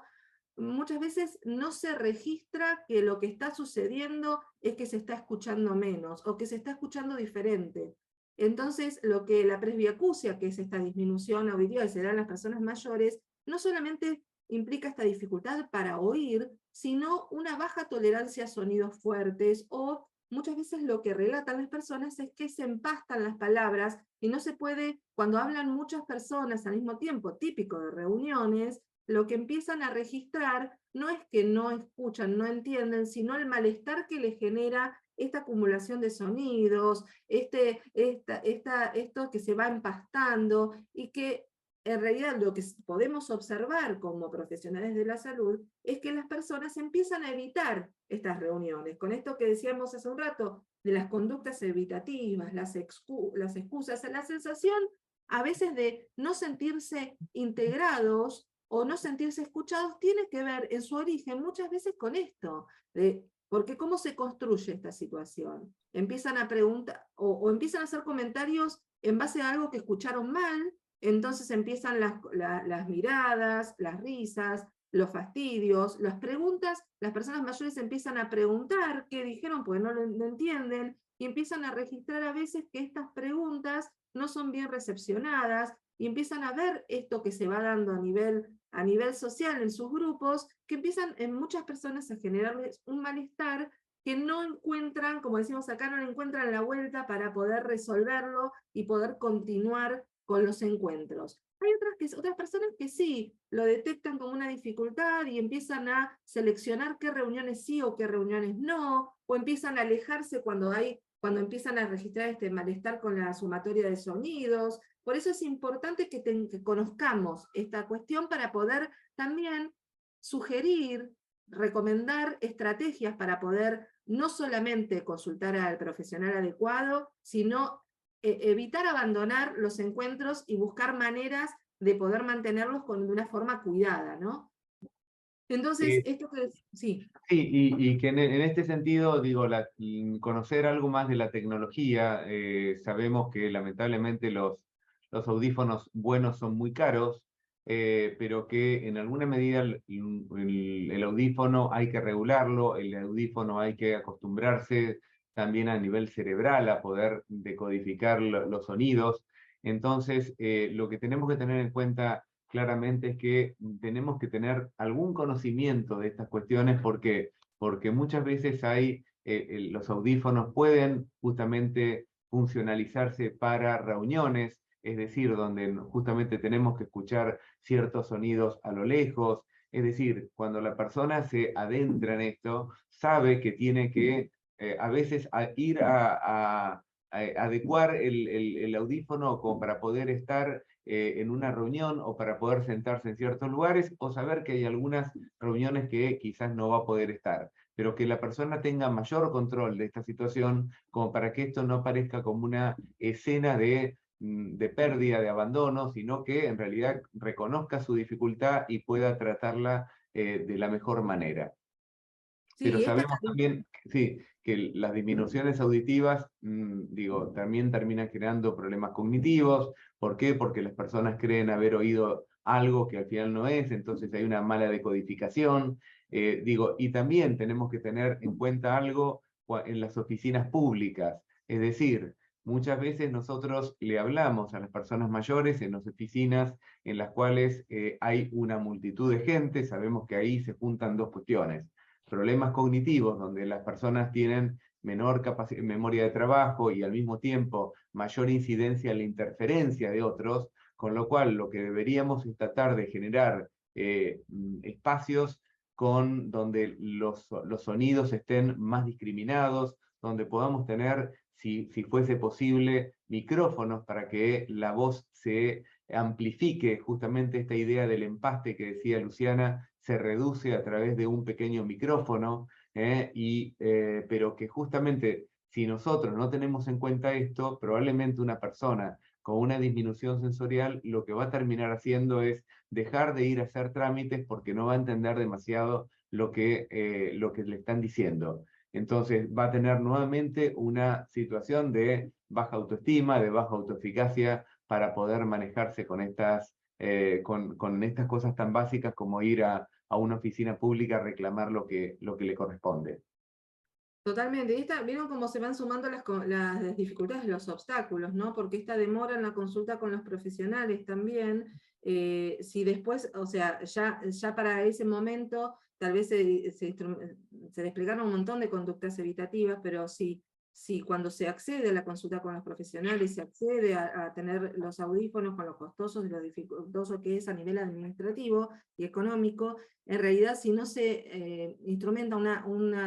muchas veces no se registra que lo que está sucediendo es que se está escuchando menos, o que se está escuchando diferente. Entonces, lo que la presbiacusia, que es esta disminución auditiva que se da en las personas mayores, no solamente implica esta dificultad para oír, sino una baja tolerancia a sonidos fuertes, o muchas veces lo que relatan las personas es que se empastan las palabras y no se puede, cuando hablan muchas personas al mismo tiempo, típico de reuniones, lo que empiezan a registrar no es que no escuchan, no entienden, sino el malestar que les genera esta acumulación de sonidos, esto que se va empastando, y que en realidad lo que podemos observar como profesionales de la salud es que las personas empiezan a evitar estas reuniones. Con esto que decíamos hace un rato, de las conductas evitativas, las excusas, la sensación a veces de no sentirse integrados o no sentirse escuchados, tiene que ver en su origen muchas veces con esto, porque ¿cómo se construye esta situación? Empiezan a preguntar, o empiezan a hacer comentarios en base a algo que escucharon mal, entonces empiezan las miradas, las risas, los fastidios, las preguntas. Las personas mayores empiezan a preguntar qué dijeron porque no lo entienden, y empiezan a registrar a veces que estas preguntas no son bien recepcionadas, y empiezan a ver esto que se va dando a nivel social en sus grupos, que empiezan en muchas personas a generarles un malestar que no encuentran, como decimos acá, no encuentran la vuelta para poder resolverlo y poder continuar con los encuentros. Hay otras personas que sí lo detectan como una dificultad y empiezan a seleccionar qué reuniones sí o qué reuniones no, o empiezan a alejarse cuando empiezan a registrar este malestar con la sumatoria de sonidos. Por eso es importante que conozcamos esta cuestión para poder también sugerir, recomendar estrategias para poder no solamente consultar al profesional adecuado, sino evitar abandonar los encuentros y buscar maneras de poder mantenerlos de una forma cuidada, ¿no? Entonces, esto que sí. Sí, y que en este sentido, digo, conocer algo más de la tecnología, sabemos que lamentablemente los audífonos buenos son muy caros, pero que en alguna medida el audífono hay que regularlo, el audífono hay que acostumbrarse también a nivel cerebral a poder decodificar los sonidos. Entonces, lo que tenemos que tener en cuenta claramente es que tenemos que tener algún conocimiento de estas cuestiones porque muchas veces los audífonos pueden justamente funcionalizarse para reuniones, es decir, donde justamente tenemos que escuchar ciertos sonidos a lo lejos, es decir, cuando la persona se adentra en esto, sabe que tiene que a veces ir a adecuar el audífono como para poder estar en una reunión o para poder sentarse en ciertos lugares, o saber que hay algunas reuniones que quizás no va a poder estar, pero que la persona tenga mayor control de esta situación como para que esto no parezca como una escena de pérdida, de abandono, sino que en realidad reconozca su dificultad y pueda tratarla de la mejor manera. Pero Sí, sabemos también, sí, que las disminuciones auditivas, digo, también terminan generando problemas cognitivos. ¿Por qué? Porque las personas creen haber oído algo que al final no es, entonces hay una mala decodificación. Digo, y también tenemos que tener en cuenta algo en las oficinas públicas. Es decir, muchas veces nosotros le hablamos a las personas mayores en las oficinas en las cuales hay una multitud de gente, sabemos que ahí se juntan dos cuestiones: problemas cognitivos, donde las personas tienen menor memoria de trabajo y al mismo tiempo mayor incidencia en la interferencia de otros, con lo cual lo que deberíamos es tratar de generar espacios donde los sonidos estén más discriminados, donde podamos tener, si fuese posible, micrófonos para que la voz se amplifique justamente esta idea del empaste que decía Luciana, se reduce a través de un pequeño micrófono, pero que justamente si nosotros no tenemos en cuenta esto, probablemente una persona con una disminución sensorial lo que va a terminar haciendo es dejar de ir a hacer trámites porque no va a entender demasiado lo que le están diciendo. Entonces va a tener nuevamente una situación de baja autoestima, de baja autoeficacia para poder manejarse con estas cosas tan básicas como ir a una oficina pública a reclamar lo que le corresponde. Totalmente. Y vieron cómo se van sumando las dificultades, los obstáculos, ¿no? Porque esta demora en la consulta con los profesionales también, si después, o sea, ya para ese momento, tal vez se desplegaron un montón de conductas evitativas, pero si cuando se accede a la consulta con los profesionales, se accede a tener los audífonos con lo costosos y lo dificultoso que es a nivel administrativo y económico, en realidad si no se instrumenta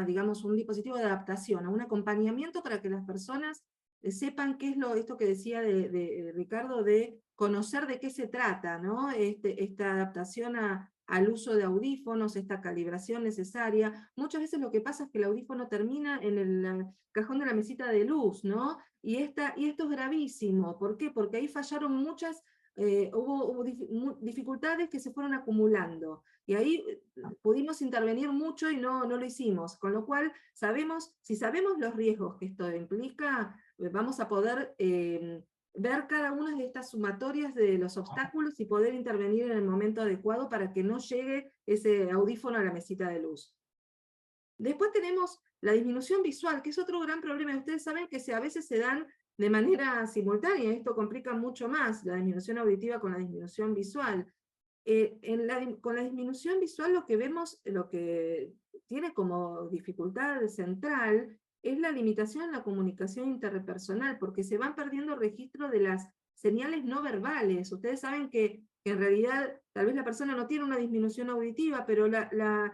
digamos, un dispositivo de adaptación, un acompañamiento para que las personas sepan qué es esto que decía de Ricardo, de conocer de qué se trata, ¿no? Esta adaptación al uso de audífonos, esta calibración necesaria. Muchas veces lo que pasa es que el audífono termina en el cajón de la mesita de luz, ¿no? Y esto es gravísimo. ¿Por qué? Porque ahí fallaron hubo dificultades que se fueron acumulando. Y ahí pudimos intervenir mucho y no lo hicimos. Con lo cual, si sabemos los riesgos que esto implica, vamos a poder ver cada una de estas sumatorias de los obstáculos y poder intervenir en el momento adecuado para que no llegue ese audífono a la mesita de luz. Después tenemos la disminución visual, que es otro gran problema. Ustedes saben que a veces se dan de manera simultánea, esto complica mucho más la disminución auditiva con la disminución visual. Con la disminución visual lo que vemos, lo que tiene como dificultad central, es la limitación en la comunicación interpersonal, porque se van perdiendo registro de las señales no verbales. Ustedes saben que en realidad tal vez la persona no tiene una disminución auditiva, pero las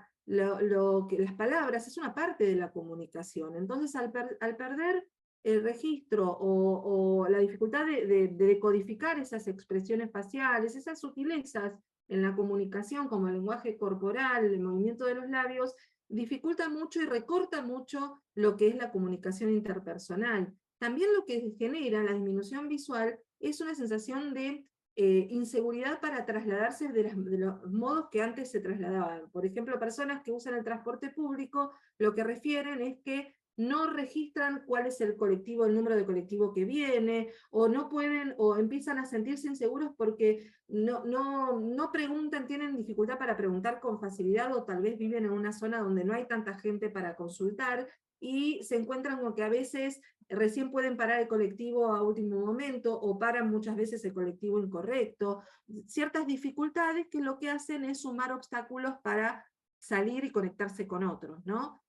palabras es una parte de la comunicación. Entonces al perder el registro o la dificultad de decodificar esas expresiones faciales, esas sutilezas en la comunicación, como el lenguaje corporal, el movimiento de los labios, dificulta mucho y recorta mucho lo que es la comunicación interpersonal. También lo que genera la disminución visual es una sensación de inseguridad para trasladarse de los modos que antes se trasladaban. Por ejemplo, personas que usan el transporte público, lo que refieren es que no registran cuál es el número de colectivo que viene, o no pueden, o empiezan a sentirse inseguros porque no preguntan, tienen dificultad para preguntar con facilidad, o tal vez viven en una zona donde no hay tanta gente para consultar, y se encuentran con que a veces recién pueden parar el colectivo a último momento, o paran muchas veces el colectivo incorrecto, ciertas dificultades que lo que hacen es sumar obstáculos para salir y conectarse con otros, ¿no?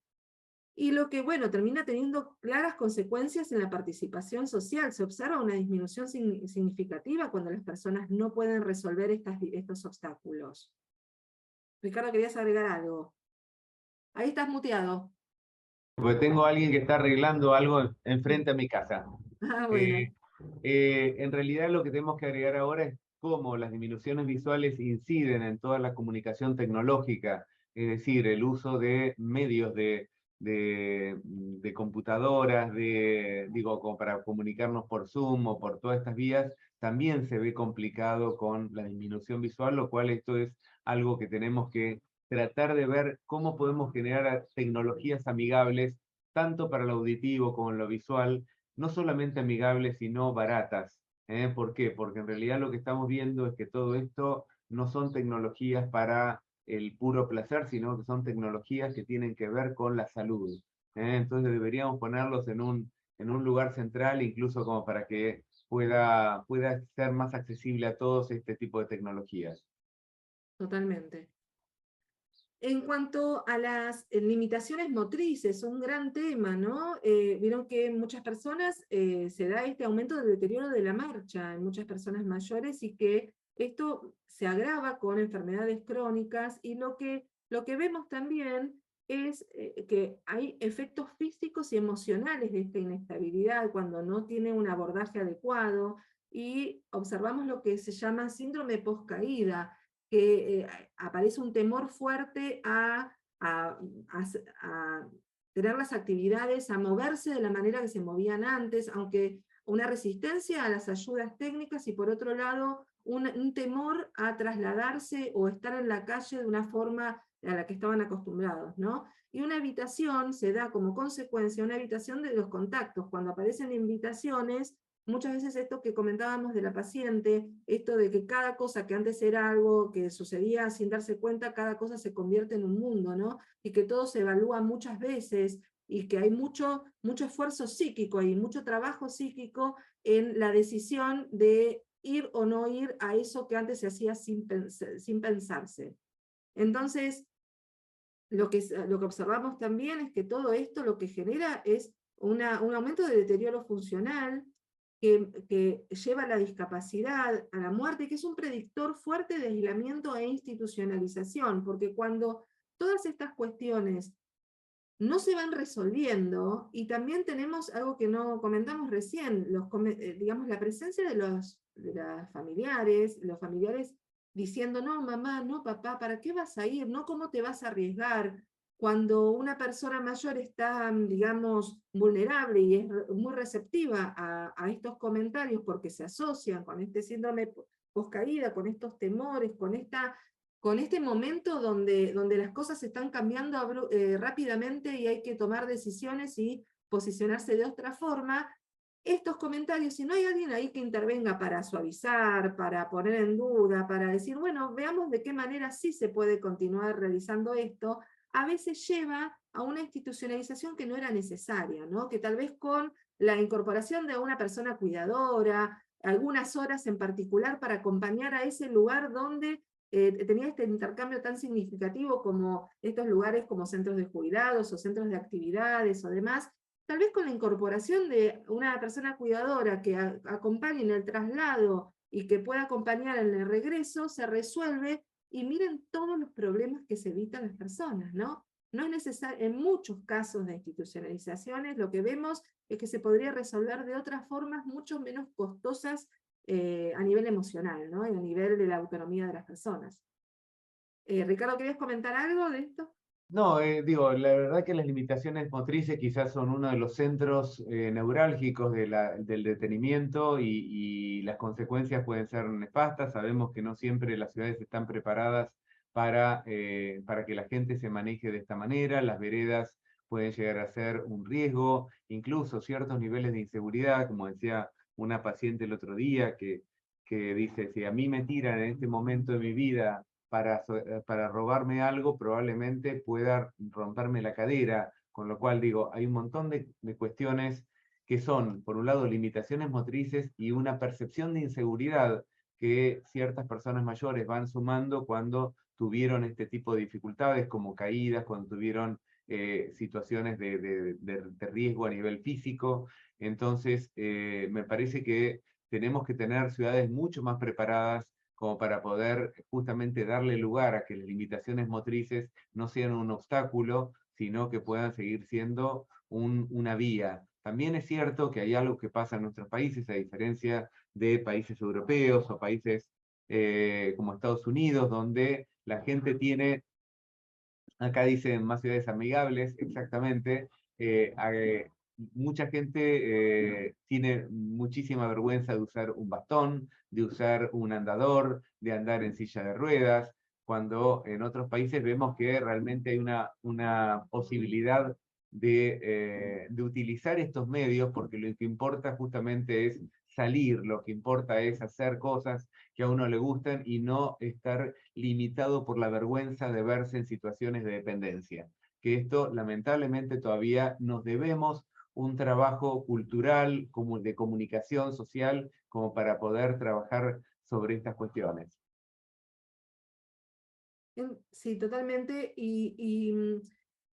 Y lo que, bueno, termina teniendo claras consecuencias en la participación social. Se observa una disminución significativa cuando las personas no pueden resolver estos obstáculos. Ricardo, ¿querías agregar algo? Ahí estás muteado. Porque tengo a alguien que está arreglando algo enfrente a mi casa. Ah, bueno. En realidad lo que tenemos que agregar ahora es cómo las disminuciones visuales inciden en toda la comunicación tecnológica, es decir, el uso de medios de computadoras, como para comunicarnos por Zoom o por todas estas vías, también se ve complicado con la disminución visual, lo cual esto es algo que tenemos que tratar de ver cómo podemos generar tecnologías amigables, tanto para lo auditivo como lo visual, no solamente amigables, sino baratas. ¿Por qué? Porque en realidad lo que estamos viendo es que todo esto no son tecnologías para el puro placer, sino que son tecnologías que tienen que ver con la salud. Entonces deberíamos ponerlos en un lugar central, incluso como para que pueda ser más accesible a todos este tipo de tecnologías. Totalmente. En cuanto a las limitaciones motrices, un gran tema, ¿no? Vieron que en muchas personas se da este aumento del deterioro de la marcha, en muchas personas mayores, y que esto se agrava con enfermedades crónicas, y lo que vemos también es que hay efectos físicos y emocionales de esta inestabilidad cuando no tiene un abordaje adecuado. y observamos lo que se llama síndrome post-caída, que aparece un temor fuerte a tener las actividades, a moverse de la manera que se movían antes, aunque una resistencia a las ayudas técnicas y por otro lado un temor a trasladarse o estar en la calle de una forma a la que estaban acostumbrados, ¿no? Y una evitación se da como consecuencia, una evitación de los contactos. Cuando aparecen invitaciones, muchas veces esto que comentábamos de la paciente, esto de que cada cosa que antes era algo que sucedía sin darse cuenta, cada cosa se convierte en un mundo, ¿no? Y que todo se evalúa muchas veces, y que hay mucho esfuerzo psíquico y mucho trabajo psíquico en la decisión de ir o no ir a eso que antes se hacía sin pensarse. Entonces, lo que observamos también es que todo esto lo que genera es un aumento de deterioro funcional que lleva a la discapacidad, a la muerte, que es un predictor fuerte de aislamiento e institucionalización, porque cuando todas estas cuestiones no se van resolviendo, y también tenemos algo que no comentamos recién, digamos, la presencia de los familiares, diciendo, no mamá, no papá, ¿para qué vas a ir? No, ¿cómo te vas a arriesgar? Cuando una persona mayor está, digamos, vulnerable y es muy receptiva a estos comentarios porque se asocian con este síndrome poscaída, con estos temores, con este momento donde las cosas están cambiando rápidamente y hay que tomar decisiones y posicionarse de otra forma, estos comentarios, si no hay alguien ahí que intervenga para suavizar, para poner en duda, para decir, bueno, veamos de qué manera sí se puede continuar realizando esto, a veces lleva a una institucionalización que no era necesaria, ¿no? Que tal vez con la incorporación de una persona cuidadora, algunas horas en particular para acompañar a ese lugar donde tenía este intercambio tan significativo como estos lugares como centros de cuidados o centros de actividades o demás, tal vez con la incorporación de una persona cuidadora que acompañe en el traslado y que pueda acompañar en el regreso, se resuelve, y miren todos los problemas que se evitan las personas, ¿no? No es necesario, en muchos casos de institucionalizaciones, lo que vemos es que se podría resolver de otras formas mucho menos costosas a nivel emocional, ¿no? Y a nivel de la autonomía de las personas. Ricardo, ¿querías comentar algo de esto? No, digo, la verdad que las limitaciones motrices quizás son uno de los centros neurálgicos del detenimiento y las consecuencias pueden ser nefastas. Sabemos que no siempre las ciudades están preparadas para que la gente se maneje de esta manera. Las veredas pueden llegar a ser un riesgo, incluso ciertos niveles de inseguridad, como decía una paciente el otro día, que dice, si a mí me tiran en este momento de mi vida para robarme algo, probablemente pueda romperme la cadera, con lo cual digo, hay un montón de cuestiones que son, por un lado, limitaciones motrices y una percepción de inseguridad que ciertas personas mayores van sumando cuando tuvieron este tipo de dificultades, como caídas, cuando tuvieron situaciones de riesgo a nivel físico. Entonces, me parece que tenemos que tener ciudades mucho más preparadas como para poder justamente darle lugar a que las limitaciones motrices no sean un obstáculo, sino que puedan seguir siendo una vía. También es cierto que hay algo que pasa en nuestros países, a diferencia de países europeos o países como Estados Unidos, donde la gente tiene, acá dicen más ciudades amigables, exactamente, mucha gente tiene muchísima vergüenza de usar un bastón, de usar un andador, de andar en silla de ruedas, cuando en otros países vemos que realmente hay una posibilidad de utilizar estos medios, porque lo que importa justamente es salir, lo que importa es hacer cosas que a uno le gustan y no estar limitado por la vergüenza de verse en situaciones de dependencia. Que esto lamentablemente todavía nos debemos un trabajo cultural, como de comunicación social, como para poder trabajar sobre estas cuestiones. Sí, totalmente.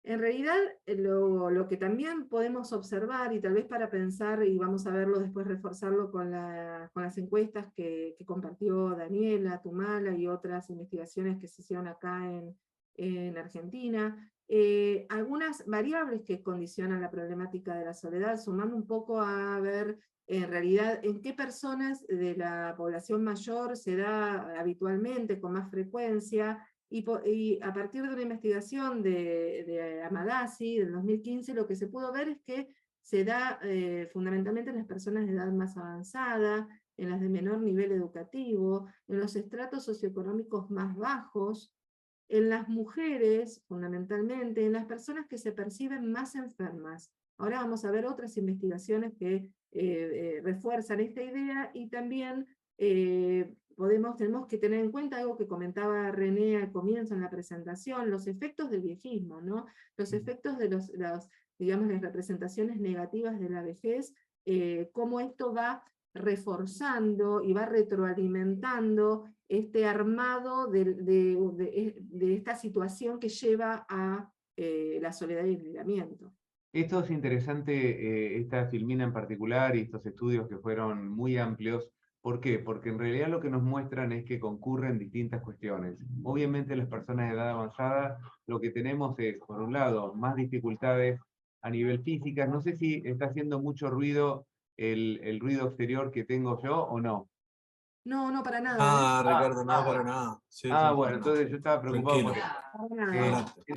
En realidad lo que también podemos observar, y tal vez para pensar, y vamos a verlo después, reforzarlo con las encuestas que compartió Daniela Tumala y otras investigaciones que se hicieron acá en Argentina, algunas variables que condicionan la problemática de la soledad, sumando un poco a ver en realidad en qué personas de la población mayor se da habitualmente, con más frecuencia, y a partir de una investigación de Amadasi del 2015, lo que se pudo ver es que se da fundamentalmente en las personas de edad más avanzada, en las de menor nivel educativo, en los estratos socioeconómicos más bajos, en las mujeres, fundamentalmente, en las personas que se perciben más enfermas. Ahora vamos a ver otras investigaciones que refuerzan esta idea, y también tenemos que tener en cuenta algo que comentaba René al comienzo en la presentación, los efectos del viejismo, ¿no? Los efectos de digamos, las representaciones negativas de la vejez, cómo esto va reforzando y va retroalimentando este armado de esta situación que lleva a la soledad y el aislamiento. Esto es interesante, esta filmina en particular y estos estudios que fueron muy amplios. ¿Por qué? Porque en realidad lo que nos muestran es que concurren distintas cuestiones. Obviamente las personas de edad avanzada lo que tenemos es, por un lado, más dificultades a nivel física. No sé si está haciendo mucho ruido el ruido exterior que tengo yo o no. No, no, para nada. Ah, Ricardo, no, para nada. Sí, Bueno, entonces yo estaba preocupado por tranquilo. eso. Para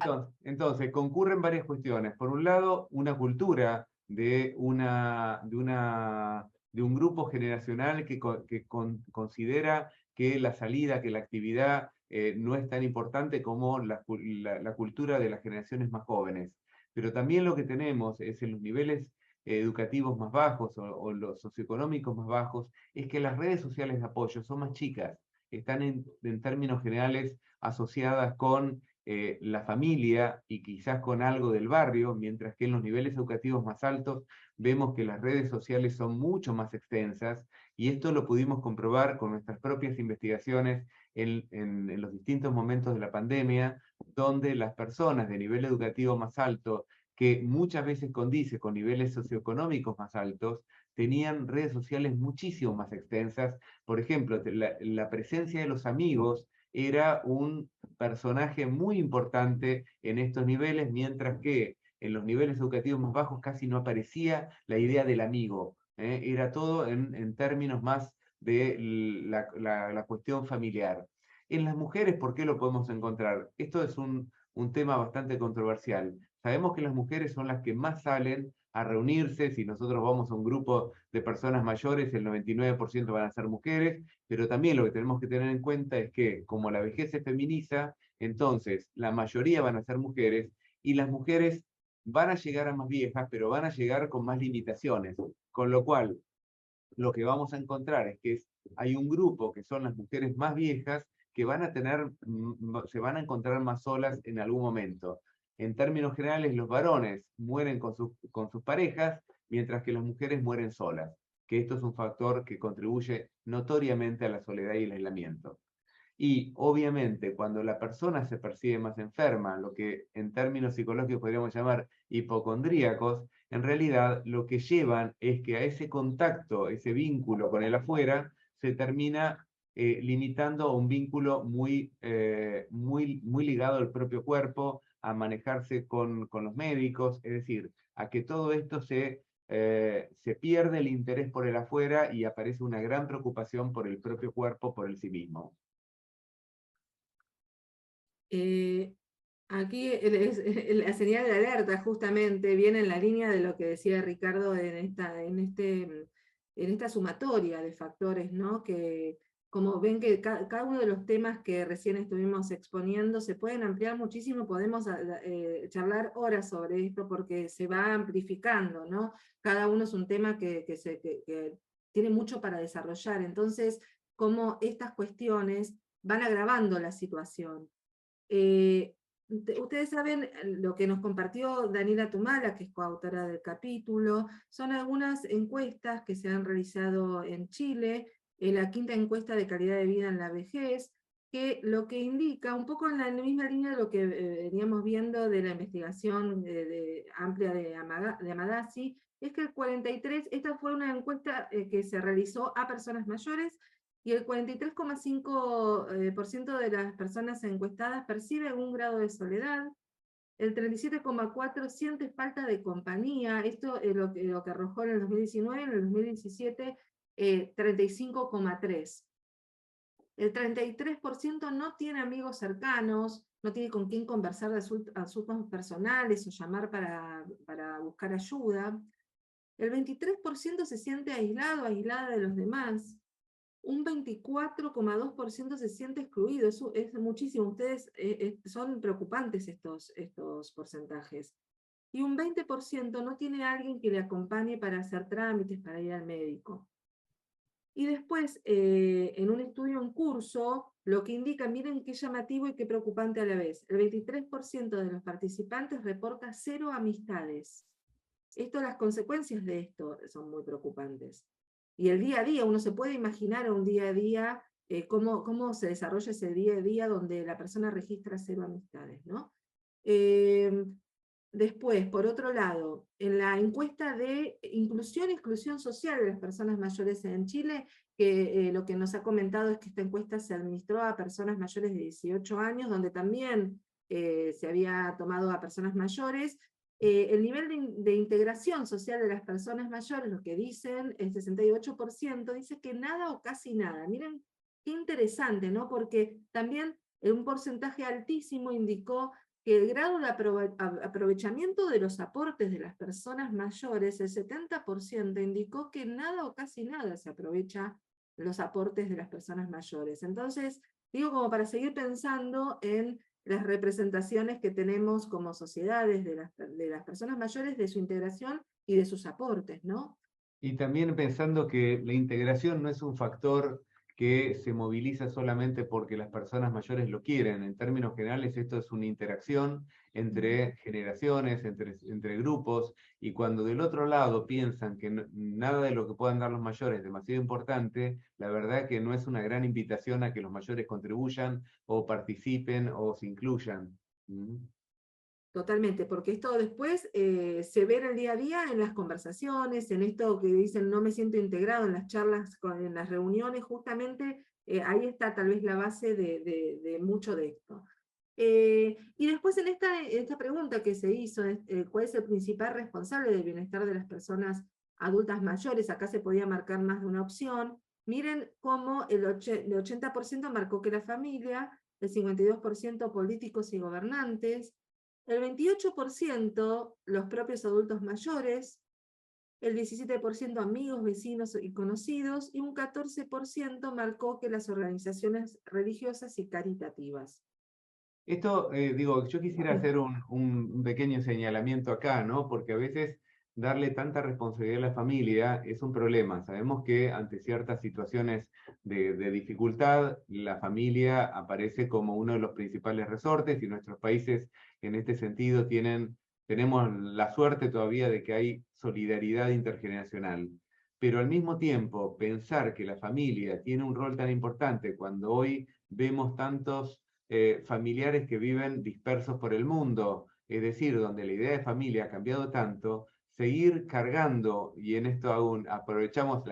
nada. Entonces, concurren varias cuestiones. Por un lado, una cultura de un grupo generacional que considera que la salida, que la actividad no es tan importante como la cultura de las generaciones más jóvenes. Pero también lo que tenemos es en los niveles educativos más bajos o los socioeconómicos más bajos, es que las redes sociales de apoyo son más chicas, están en términos generales asociadas con la familia y quizás con algo del barrio, mientras que en los niveles educativos más altos vemos que las redes sociales son mucho más extensas, y esto lo pudimos comprobar con nuestras propias investigaciones en los distintos momentos de la pandemia, donde las personas de nivel educativo más alto, que muchas veces condice con niveles socioeconómicos más altos, tenían redes sociales muchísimo más extensas. Por ejemplo, la presencia de los amigos era un personaje muy importante en estos niveles, mientras que en los niveles educativos más bajos casi no aparecía la idea del amigo. Era todo en términos más de la cuestión familiar. En las mujeres, ¿por qué lo podemos encontrar? Esto es un tema bastante controversial. Sabemos que las mujeres son las que más salen a reunirse. Si nosotros vamos a un grupo de personas mayores, el 99% van a ser mujeres, pero también lo que tenemos que tener en cuenta es que como la vejez se feminiza, entonces la mayoría van a ser mujeres, y las mujeres van a llegar a más viejas, pero van a llegar con más limitaciones, con lo cual lo que vamos a encontrar es que hay un grupo que son las mujeres más viejas que van a se van a encontrar más solas en algún momento. En términos generales, los varones mueren con sus parejas, mientras que las mujeres mueren solas, que esto es un factor que contribuye notoriamente a la soledad y el aislamiento. Y obviamente cuando la persona se percibe más enferma, lo que en términos psicológicos podríamos llamar hipocondríacos, en realidad lo que llevan es que a ese contacto, ese vínculo con el afuera, se termina limitando a un vínculo muy ligado al propio cuerpo, a manejarse con los médicos, es decir, a que todo esto se pierde el interés por el afuera y aparece una gran preocupación por el propio cuerpo, por el sí mismo. Aquí la señal de alerta justamente viene en la línea de lo que decía Ricardo en esta sumatoria de factores, ¿no? Que como ven que cada uno de los temas que recién estuvimos exponiendo se pueden ampliar muchísimo, podemos charlar horas sobre esto porque se va amplificando, ¿no? Cada uno es un tema que tiene mucho para desarrollar, entonces cómo estas cuestiones van agravando la situación. Ustedes saben lo que nos compartió Daniela Tumala, que es coautora del capítulo, son algunas encuestas que se han realizado en Chile, la quinta encuesta de calidad de vida en la vejez, que lo que indica, un poco en la misma línea de lo que veníamos viendo de la investigación amplia de Amadasi, es que el 43, esta fue una encuesta que se realizó a personas mayores, y el 43,5% de las personas encuestadas percibe algún grado de soledad, el 37,4% siente falta de compañía, esto es lo que arrojó en el 2019, en el 2017 35,3%. El 33% no tiene amigos cercanos, no tiene con quién conversar de asuntos personales o llamar para buscar ayuda. El 23% se siente aislado, aislada de los demás. Un 24,2% se siente excluido. Eso es muchísimo. Ustedes son preocupantes estos porcentajes. Y un 20% no tiene a alguien que le acompañe para hacer trámites, para ir al médico. Y después, en un estudio en curso, lo que indica, miren qué llamativo y qué preocupante a la vez, el 23% de los participantes reporta 0 amistades. Las consecuencias de esto son muy preocupantes. Y el día a día, uno se puede imaginar un día a día, cómo se desarrolla ese día a día donde la persona registra 0 amistades, ¿no? Después, por otro lado, en la encuesta de inclusión y exclusión social de las personas mayores en Chile, que lo que nos ha comentado es que esta encuesta se administró a personas mayores de 18 años, donde también se había tomado a personas mayores. El nivel de integración social de las personas mayores, lo que dicen, el 68%, dice que nada o casi nada. Miren qué interesante, ¿no? Porque también un porcentaje altísimo indicó que el grado de aprovechamiento de los aportes de las personas mayores, el 70% indicó que nada o casi nada se aprovecha los aportes de las personas mayores. Entonces, digo como para seguir pensando en las representaciones que tenemos como sociedades de las personas mayores, de su integración y de sus aportes, ¿no? Y también pensando que la integración no es un factor que se moviliza solamente porque las personas mayores lo quieren. En términos generales, esto es una interacción entre generaciones, entre grupos, y cuando del otro lado piensan que nada de lo que puedan dar los mayores es demasiado importante, la verdad que no es una gran invitación a que los mayores contribuyan o participen o se incluyan. Totalmente, porque esto después se ve en el día a día, en las conversaciones, en esto que dicen no me siento integrado, en las charlas, en las reuniones, justamente ahí está tal vez la base de mucho de esto. Y después en esta pregunta que se hizo, ¿cuál es el principal responsable del bienestar de las personas adultas mayores? Acá se podía marcar más de una opción. Miren cómo el 80% marcó que la familia, el 52% políticos y gobernantes, el 28% los propios adultos mayores, el 17% amigos, vecinos y conocidos, y un 14% marcó que las organizaciones religiosas y caritativas. Esto, digo, yo quisiera hacer un pequeño señalamiento acá, ¿no? Porque a veces darle tanta responsabilidad a la familia es un problema. Sabemos que ante ciertas situaciones de dificultad, la familia aparece como uno de los principales resortes, y nuestros países en este sentido tenemos la suerte todavía de que hay solidaridad intergeneracional. Pero al mismo tiempo, pensar que la familia tiene un rol tan importante cuando hoy vemos tantos familiares que viven dispersos por el mundo, es decir, donde la idea de familia ha cambiado tanto, seguir cargando, y en esto aún aprovechamos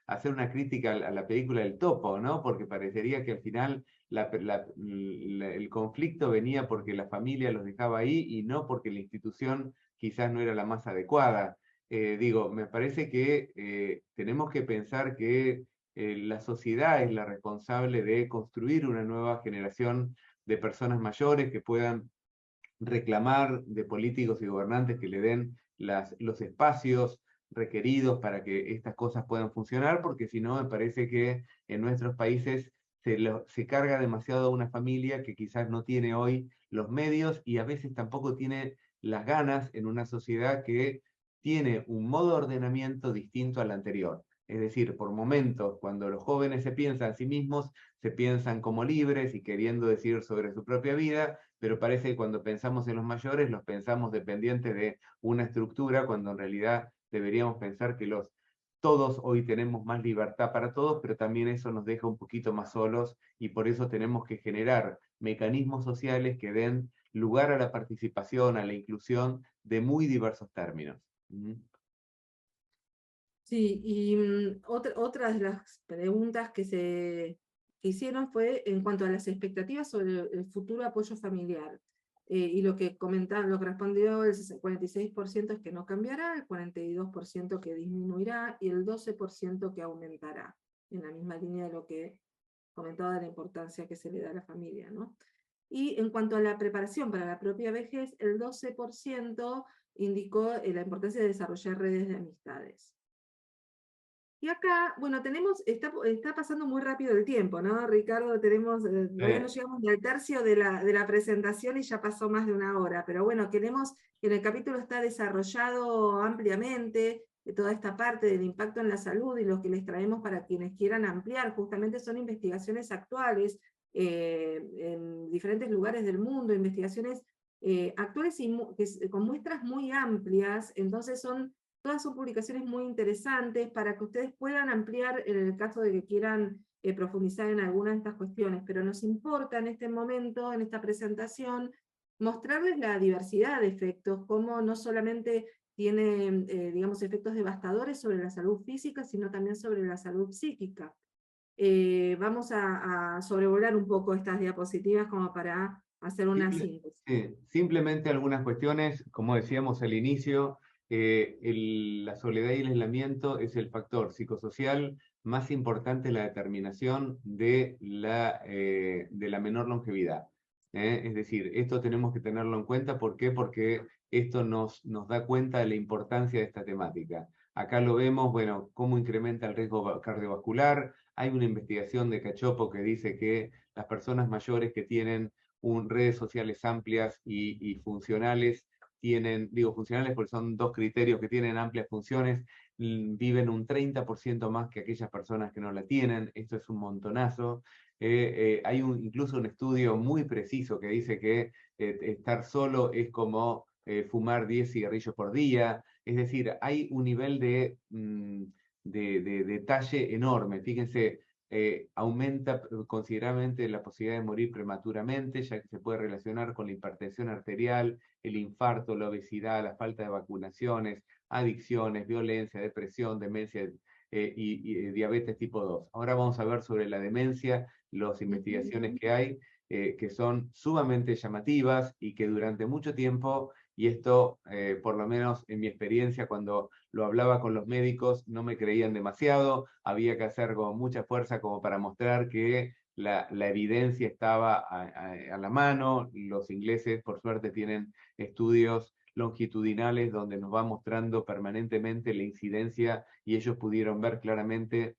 hacer una crítica a la película del Topo, ¿no? Porque parecería que al final el conflicto venía porque la familia los dejaba ahí y no porque la institución quizás no era la más adecuada. Digo, me parece que tenemos que pensar que la sociedad es la responsable de construir una nueva generación de personas mayores que puedan reclamar de políticos y gobernantes que le den los espacios requeridos para que estas cosas puedan funcionar, porque si no, me parece que en nuestros países se carga demasiado a una familia que quizás no tiene hoy los medios y a veces tampoco tiene las ganas en una sociedad que tiene un modo de ordenamiento distinto al anterior. Es decir, por momentos, cuando los jóvenes se piensan a sí mismos, se piensan como libres y queriendo decir sobre su propia vida, pero parece que cuando pensamos en los mayores, los pensamos dependientes de una estructura, cuando en realidad deberíamos pensar que todos hoy tenemos más libertad para todos, pero también eso nos deja un poquito más solos, y por eso tenemos que generar mecanismos sociales que den lugar a la participación, a la inclusión de muy diversos términos. Sí, y otra de las preguntas que se hicieron fue en cuanto a las expectativas sobre el futuro apoyo familiar. y lo que comentaron, lo que respondió el 46% es que no cambiará, el 42% que disminuirá, y el 12% que aumentará, en la misma línea de lo que comentaba de la importancia que se le da a la familia, ¿no? Y en cuanto a la preparación para la propia vejez, el 12% indicó la importancia de desarrollar redes de amistades. Y acá, bueno, está pasando muy rápido el tiempo, ¿no, Ricardo? Todavía no llegamos ni al tercio de la presentación y ya pasó más de una hora, pero bueno, queremos que en el capítulo está desarrollado ampliamente toda esta parte del impacto en la salud, y lo que les traemos para quienes quieran ampliar, justamente son investigaciones actuales en diferentes lugares del mundo, investigaciones actuales y con muestras muy amplias, entonces todas son publicaciones muy interesantes para que ustedes puedan ampliar en el caso de que quieran profundizar en alguna de estas cuestiones, pero nos importa en este momento, en esta presentación, mostrarles la diversidad de efectos, cómo no solamente tiene, digamos, efectos devastadores sobre la salud física, sino también sobre la salud psíquica. Vamos a sobrevolar un poco estas diapositivas como para hacer una síntesis. Simplemente algunas cuestiones, como decíamos al inicio, la soledad y el aislamiento es el factor psicosocial más importante en la determinación de la menor longevidad. Es decir, esto tenemos que tenerlo en cuenta. ¿Por qué? Porque esto nos da cuenta de la importancia de esta temática. Acá lo vemos, bueno, cómo incrementa el riesgo cardiovascular. Hay una investigación de Cachopo que dice que las personas mayores que tienen redes sociales amplias y funcionales, digo funcionales porque son dos criterios, que tienen amplias funciones, viven un 30% más que aquellas personas que no la tienen. Esto es un montonazo. Hay incluso un estudio muy preciso que dice que estar solo es como fumar 10 cigarrillos por día. Es decir, hay un nivel de detalle enorme. Fíjense, aumenta considerablemente la posibilidad de morir prematuramente, ya que se puede relacionar con la hipertensión arterial, el infarto, la obesidad, la falta de vacunaciones, adicciones, violencia, depresión, demencia y diabetes tipo 2. Ahora vamos a ver sobre la demencia, las investigaciones que hay, que son sumamente llamativas y que durante mucho tiempo, y esto por lo menos en mi experiencia cuando lo hablaba con los médicos, no me creían demasiado, había que hacer con mucha fuerza como para mostrar que la evidencia estaba a la mano. Los ingleses, por suerte, tienen estudios longitudinales donde nos va mostrando permanentemente la incidencia, y ellos pudieron ver claramente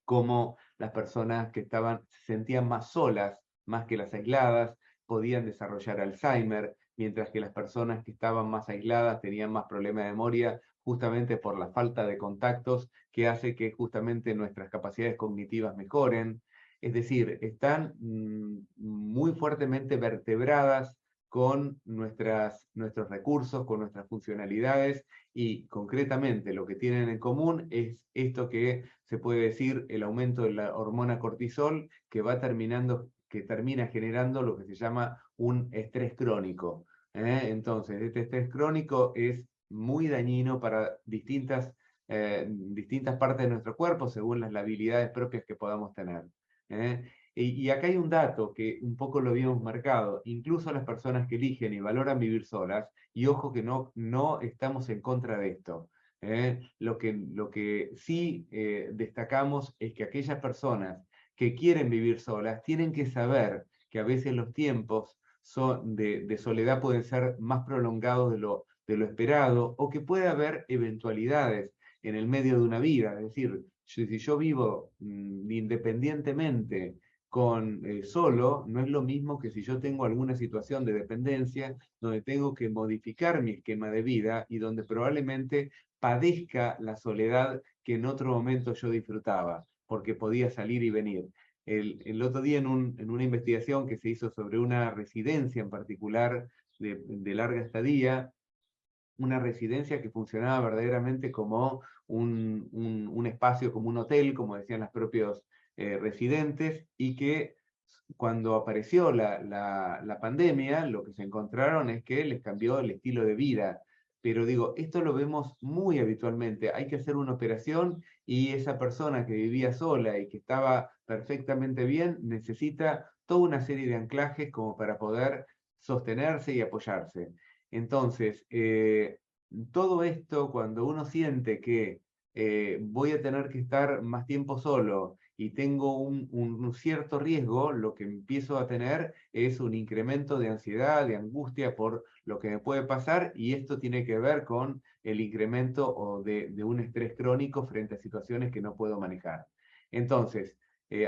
cómo las personas que se sentían más solas, más que las aisladas, podían desarrollar Alzheimer, mientras que las personas que estaban más aisladas tenían más problemas de memoria, justamente por la falta de contactos, que hace que justamente nuestras capacidades cognitivas mejoren. Es decir, están muy fuertemente vertebradas con nuestros recursos, con nuestras funcionalidades, y concretamente lo que tienen en común es esto que se puede decir el aumento de la hormona cortisol, que termina generando lo que se llama un estrés crónico. Entonces, este estrés crónico es muy dañino para distintas partes de nuestro cuerpo, según las habilidades propias que podamos tener. Y acá hay un dato que un poco lo habíamos marcado: incluso las personas que eligen y valoran vivir solas, y ojo que no estamos en contra de esto. Lo que sí destacamos es que aquellas personas que quieren vivir solas tienen que saber que a veces los tiempos de soledad pueden ser más prolongados de lo esperado, o que puede haber eventualidades en el medio de una vida. Es decir, si yo vivo independientemente solo, no es lo mismo que si yo tengo alguna situación de dependencia donde tengo que modificar mi esquema de vida y donde probablemente padezca la soledad que en otro momento yo disfrutaba, porque podía salir y venir. El otro día en una investigación que se hizo sobre una residencia en particular de larga estadía, una residencia que funcionaba verdaderamente como un espacio, como un hotel, como decían los propios residentes, y que cuando apareció la pandemia, lo que se encontraron es que les cambió el estilo de vida. Pero digo, esto lo vemos muy habitualmente. Hay que hacer una operación y esa persona que vivía sola y que estaba perfectamente bien necesita toda una serie de anclajes como para poder sostenerse y apoyarse. Entonces, todo esto, cuando uno siente que voy a tener que estar más tiempo solo y tengo un cierto riesgo, lo que empiezo a tener es un incremento de ansiedad, de angustia por lo que me puede pasar, y esto tiene que ver con el incremento de un estrés crónico frente a situaciones que no puedo manejar. Entonces,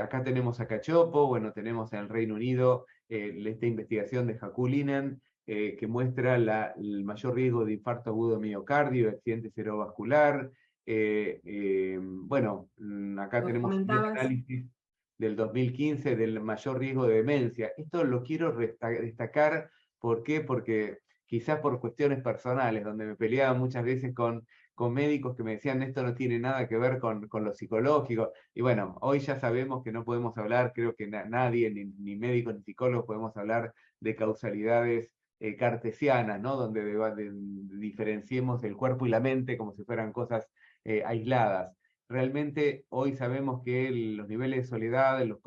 acá tenemos a Cachopo, bueno, tenemos en el Reino Unido esta investigación de Hakulinen, que muestra el mayor riesgo de infarto agudo de miocardio, accidente cerebrovascular. Bueno, acá Lo tenemos un comentabas. análisis del 2015 del mayor riesgo de demencia. Esto lo quiero destacar, ¿por qué? Porque quizás por cuestiones personales, donde me peleaba muchas veces con médicos que me decían esto no tiene nada que ver con lo psicológico. Y bueno, hoy ya sabemos que no podemos hablar, creo que nadie, ni médicos ni psicólogos, podemos hablar de causalidades cartesianas, ¿no? Donde diferenciemos el cuerpo y la mente como si fueran cosas aisladas. Realmente hoy sabemos que los niveles de soledad, los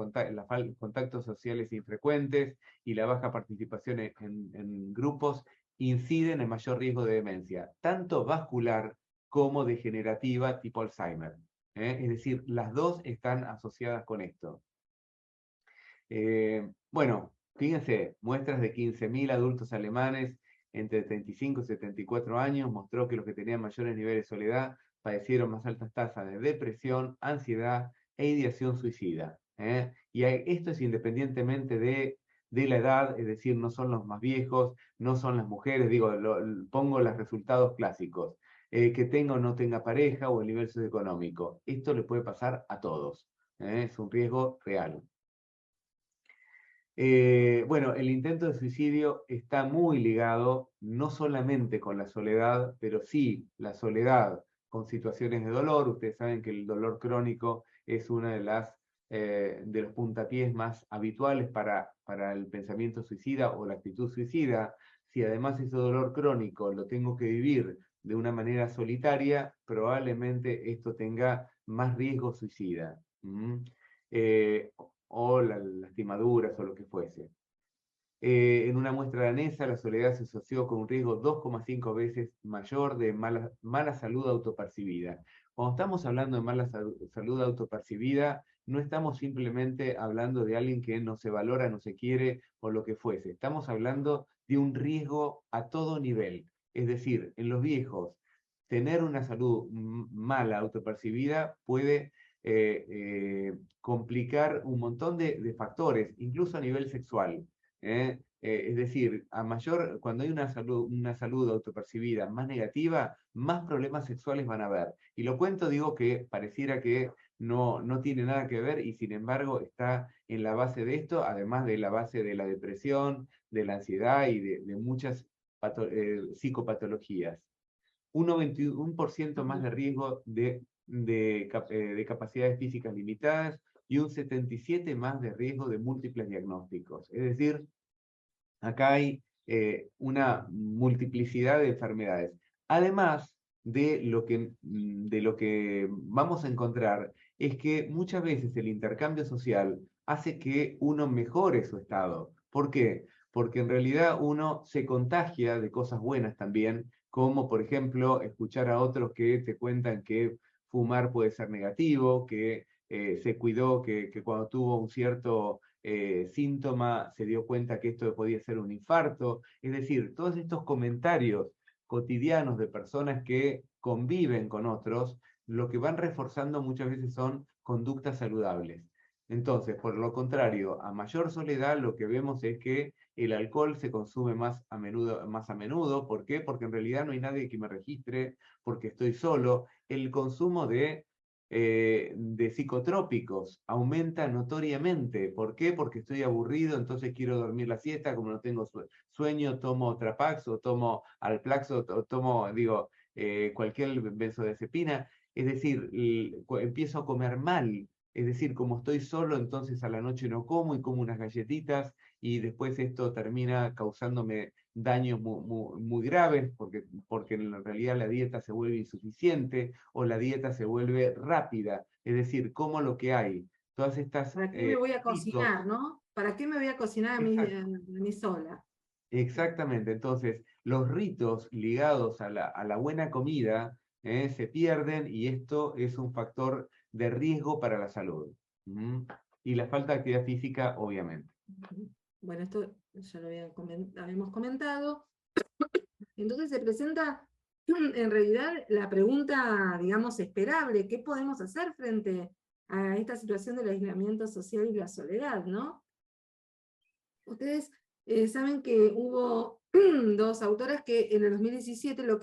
contactos sociales infrecuentes y la baja participación en grupos inciden en mayor riesgo de demencia, tanto vascular como degenerativa tipo Alzheimer. Es decir, las dos están asociadas con esto. Bueno, fíjense, muestras de 15.000 adultos alemanes entre 35 y 74 años mostró que los que tenían mayores niveles de soledad padecieron más altas tasas de depresión, ansiedad e ideación suicida. Y esto es independientemente de la edad, es decir, no son los más viejos, no son las mujeres, digo, pongo los resultados clásicos, que tenga o no tenga pareja o el nivel socioeconómico. Esto le puede pasar a todos, es un riesgo real. Bueno, el intento de suicidio está muy ligado no solamente con la soledad, pero sí la soledad con situaciones de dolor. Ustedes saben que el dolor crónico es una de los puntapiés más habituales para el pensamiento suicida o la actitud suicida. Si además ese dolor crónico lo tengo que vivir de una manera solitaria, probablemente esto tenga más riesgo suicida. O las lastimaduras o lo que fuese. En una muestra danesa, la soledad se asoció con un riesgo 2,5 veces mayor de mala salud autopercibida. Cuando estamos hablando de mala salud autopercibida, no estamos simplemente hablando de alguien que no se valora, no se quiere o lo que fuese. Estamos hablando de un riesgo a todo nivel. Es decir, en los viejos, tener una salud mala autopercibida puede complicar un montón de factores, incluso a nivel sexual. Es decir, cuando hay una salud autopercibida más negativa, más problemas sexuales van a haber. Y lo cuento, digo que pareciera que no tiene nada que ver y sin embargo está en la base de esto, además de la base de la depresión, de la ansiedad y de muchas psicopatologías. 1,21% más de riesgo de capacidades físicas limitadas y un 77% más de riesgo de múltiples diagnósticos. Es decir, acá hay una multiplicidad de enfermedades. Además de lo que vamos a encontrar es que muchas veces el intercambio social hace que uno mejore su estado. ¿Por qué? Porque en realidad uno se contagia de cosas buenas también, como por ejemplo escuchar a otros que te cuentan que fumar puede ser negativo, que se cuidó, que cuando tuvo un cierto síntoma se dio cuenta que esto podía ser un infarto. Es decir, todos estos comentarios cotidianos de personas que conviven con otros, lo que van reforzando muchas veces son conductas saludables. Entonces, por lo contrario, a mayor soledad lo que vemos es que el alcohol se consume más a menudo. ¿Por qué? Porque en realidad no hay nadie que me registre, porque estoy solo. El consumo de psicotrópicos aumenta notoriamente. ¿Por qué? Porque estoy aburrido, entonces quiero dormir la siesta, como no tengo sueño, tomo Trapax o tomo Alplax o tomo, cualquier benzodiazepina. Es decir, empiezo a comer mal. Es decir, como estoy solo, entonces a la noche no como y como unas galletitas y después esto termina causándome daños muy graves porque en realidad la dieta se vuelve insuficiente o la dieta se vuelve rápida. Es decir, como lo que hay. Todas estas... ¿Para qué me voy a cocinar, no? ¿Para qué me voy a cocinar a mí sola? Exactamente, entonces los ritos ligados a la buena comida se pierden y esto es un factor de riesgo para la salud. ¿Mm? Y la falta de actividad física, obviamente. Bueno, esto ya lo habíamos comentado. Entonces se presenta en realidad la pregunta, digamos, esperable: ¿qué podemos hacer frente a esta situación del aislamiento social y la soledad, ¿no? Ustedes saben que hubo dos autoras que en el 2017 lo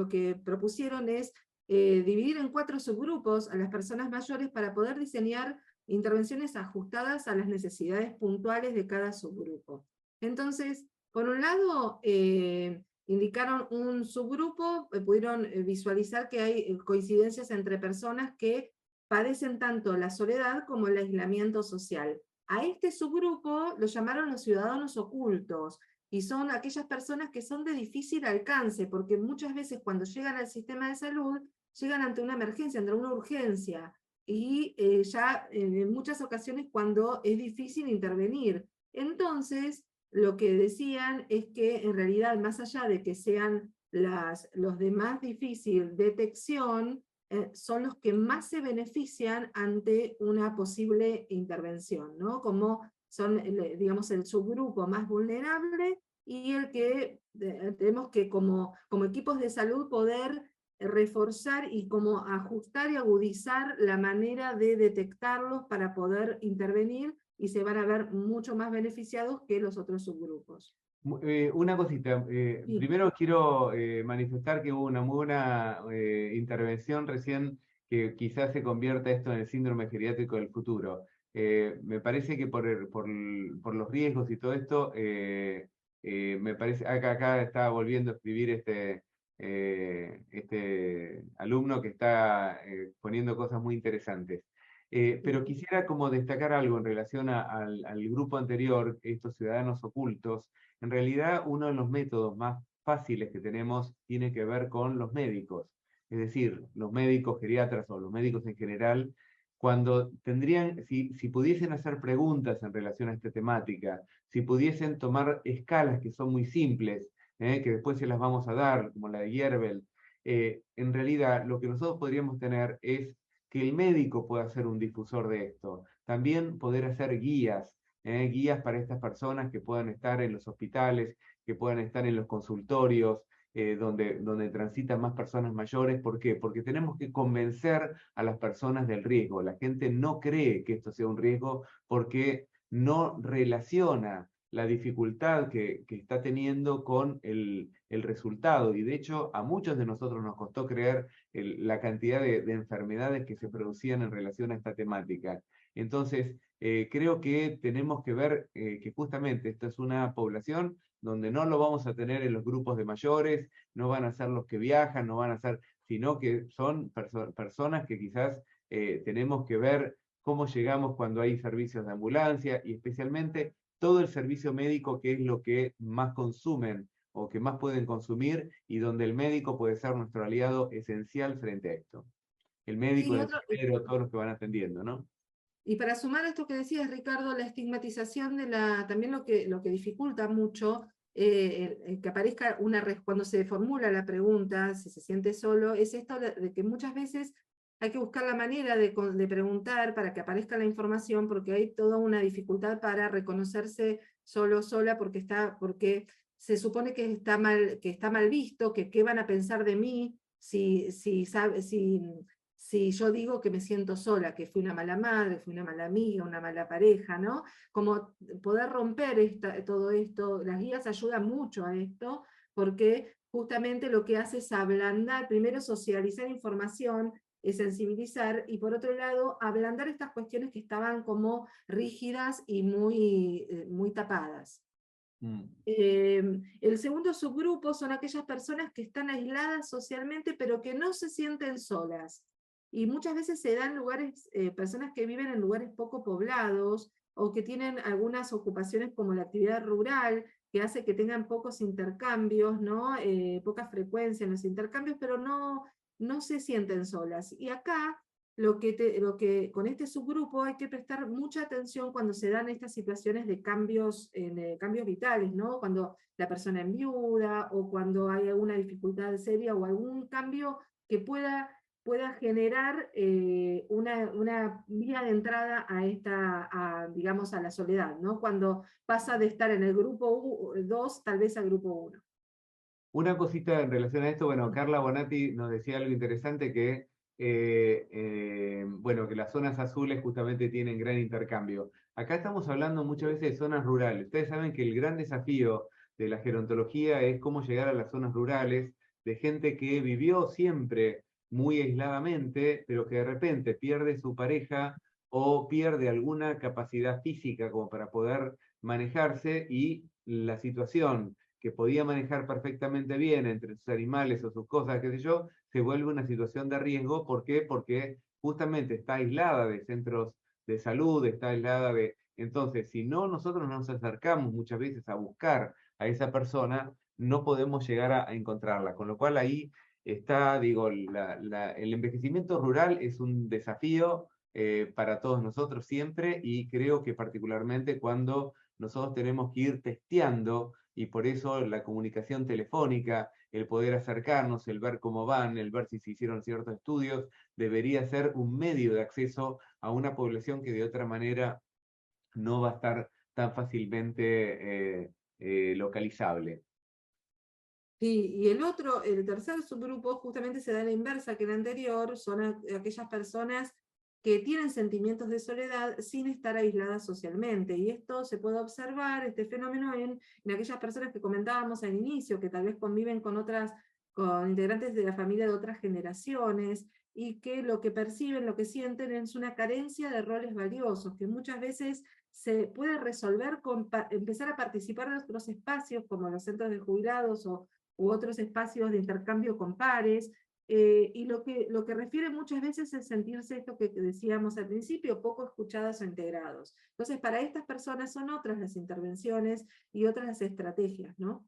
que propusieron es dividir en 4 subgrupos a las personas mayores para poder diseñar intervenciones ajustadas a las necesidades puntuales de cada subgrupo. Entonces, por un lado, indicaron un subgrupo, pudieron visualizar que hay coincidencias entre personas que padecen tanto la soledad como el aislamiento social. A este subgrupo lo llamaron los ciudadanos ocultos, y son aquellas personas que son de difícil alcance, porque muchas veces cuando llegan al sistema de salud, llegan ante una emergencia, ante una urgencia, y ya en muchas ocasiones cuando es difícil intervenir. Entonces, lo que decían es que en realidad, más allá de que sean los de más difícil detección, son los que más se benefician ante una posible intervención, ¿no? Como son, digamos, el subgrupo más vulnerable y el que tenemos que como equipos de salud poder reforzar y como ajustar y agudizar la manera de detectarlos para poder intervenir, y se van a ver mucho más beneficiados que los otros subgrupos. Una cosita, Sí. primero quiero manifestar que hubo una muy buena intervención recién, que quizás se convierta esto en el síndrome geriátrico del futuro. Me parece que por los riesgos y todo esto, me parece, acá está volviendo a escribir este alumno que está poniendo cosas muy interesantes. Pero quisiera como destacar algo en relación al grupo anterior, estos ciudadanos ocultos. En realidad, uno de los métodos más fáciles que tenemos tiene que ver con los médicos. Es decir, los médicos geriatras o los médicos en general, cuando tendrían, si pudiesen hacer preguntas en relación a esta temática, si pudiesen tomar escalas que son muy simples, que después se las vamos a dar, como la de Yerbel, en realidad lo que nosotros podríamos tener es que el médico pueda ser un difusor de esto. También poder hacer guías, guías para estas personas que puedan estar en los hospitales, que puedan estar en los consultorios, donde transitan más personas mayores. ¿Por qué? Porque tenemos que convencer a las personas del riesgo. La gente no cree que esto sea un riesgo porque no relaciona la dificultad que está teniendo con el resultado. Y de hecho, a muchos de nosotros nos costó creer la cantidad de enfermedades que se producían en relación a esta temática. Entonces, creo que tenemos que ver que justamente esta es una población donde no lo vamos a tener en los grupos de mayores, no van a ser los que viajan, no van a ser, sino que son personas que quizás tenemos que ver cómo llegamos cuando hay servicios de ambulancia y especialmente todo el servicio médico, que es lo que más consumen o que más pueden consumir y donde el médico puede ser nuestro aliado esencial frente a esto. El médico, Sí, el enfermero, todos los que van atendiendo, ¿no? y para sumar a esto que decías, Ricardo, la estigmatización también lo que dificulta mucho que aparezca cuando se formula la pregunta, si se siente solo, es esto de que muchas veces hay que buscar la manera de preguntar para que aparezca la información, porque hay toda una dificultad para reconocerse solo o sola, porque se supone que está mal visto, que qué van a pensar de mí si yo digo que me siento sola, que fui una mala madre, fui una mala amiga, una mala pareja, ¿no? Como poder romper todo esto. Las guías ayudan mucho a esto, porque justamente lo que hace es ablandar, primero socializar información, sensibilizar, y por otro lado, ablandar estas cuestiones que estaban como rígidas y muy tapadas. El segundo subgrupo son aquellas personas que están aisladas socialmente, pero que no se sienten solas. Y muchas veces se dan personas que viven en lugares poco poblados, o que tienen algunas ocupaciones como la actividad rural, que hace que tengan pocos intercambios, ¿no? Poca frecuencia en los intercambios, pero no se sienten solas. Y acá con este subgrupo hay que prestar mucha atención cuando se dan estas situaciones de cambios, cambios vitales, ¿no? Cuando la persona enviuda, o cuando hay alguna dificultad seria, o algún cambio que pueda generar una vía de entrada digamos, a la soledad, ¿no? Cuando pasa de estar en el grupo 2, tal vez al grupo 1. Una cosita en relación a esto, bueno, Carla Bonatti nos decía algo interesante que, bueno, que las zonas azules justamente tienen gran intercambio. Acá estamos hablando muchas veces de zonas rurales. Ustedes saben que el gran desafío de la gerontología es cómo llegar a las zonas rurales de gente que vivió siempre muy aisladamente, pero que de repente pierde su pareja o pierde alguna capacidad física como para poder manejarse, y la situación que podía manejar perfectamente bien entre sus animales o sus cosas, qué sé yo, se vuelve una situación de riesgo. ¿Por qué? Porque justamente está aislada de centros de salud, está aislada de... Entonces, si no nosotros nos acercamos muchas veces a buscar a esa persona, no podemos llegar a encontrarla. Con lo cual ahí está, digo, el envejecimiento rural es un desafío para todos nosotros siempre, y creo que particularmente cuando nosotros tenemos que ir testeando, y por eso la comunicación telefónica, el poder acercarnos, el ver cómo van, el ver si se hicieron ciertos estudios, debería ser un medio de acceso a una población que de otra manera no va a estar tan fácilmente localizable. Sí, y el tercer subgrupo justamente se da a la inversa que el anterior, son aquellas personas que tienen sentimientos de soledad sin estar aisladas socialmente. Y esto se puede observar, este fenómeno, en aquellas personas que comentábamos al inicio, que tal vez conviven con integrantes de la familia de otras generaciones, y que lo que perciben, lo que sienten es una carencia de roles valiosos, que muchas veces se puede resolver con empezar a participar de otros espacios, como los centros de jubilados u otros espacios de intercambio con pares, y lo que refiere muchas veces es sentirse esto que decíamos al principio, poco escuchadas o integrados. Entonces, para estas personas son otras las intervenciones y otras las estrategias, ¿no?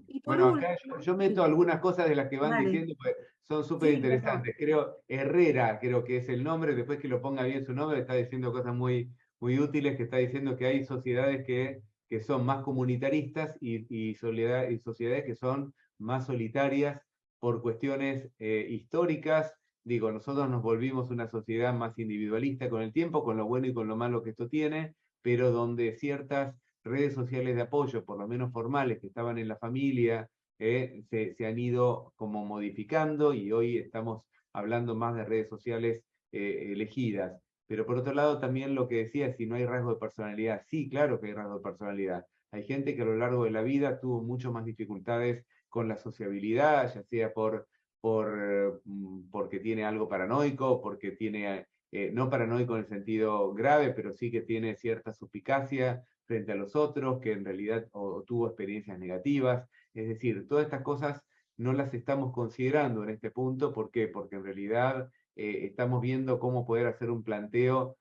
Y por Bueno, acá último, yo meto algunas cosas de las que van dale, diciendo, pues son súper sí, mejor. interesantes. Creo, Herrera, creo que es el nombre, después que lo ponga bien su nombre, está diciendo cosas muy, muy útiles, que está diciendo que hay sociedades que son más comunitaristas, y sociedades que son más solitarias por cuestiones históricas. Digo, nosotros nos volvimos una sociedad más individualista con el tiempo, con lo bueno y con lo malo que esto tiene, pero donde ciertas redes sociales de apoyo, por lo menos formales, que estaban en la familia, se han ido como modificando, y hoy estamos hablando más de redes sociales elegidas. Pero por otro lado, también lo que decía, si no hay rasgo de personalidad, sí, claro que hay rasgo de personalidad. Hay gente que a lo largo de la vida tuvo mucho más dificultades con la sociabilidad, ya sea porque tiene algo paranoico, porque tiene, no paranoico en el sentido grave, pero sí que tiene cierta suspicacia frente a los otros, que en realidad tuvo experiencias negativas. Es decir, todas estas cosas no las estamos considerando en este punto. ¿Por qué? Porque en realidad estamos viendo cómo poder hacer un planteo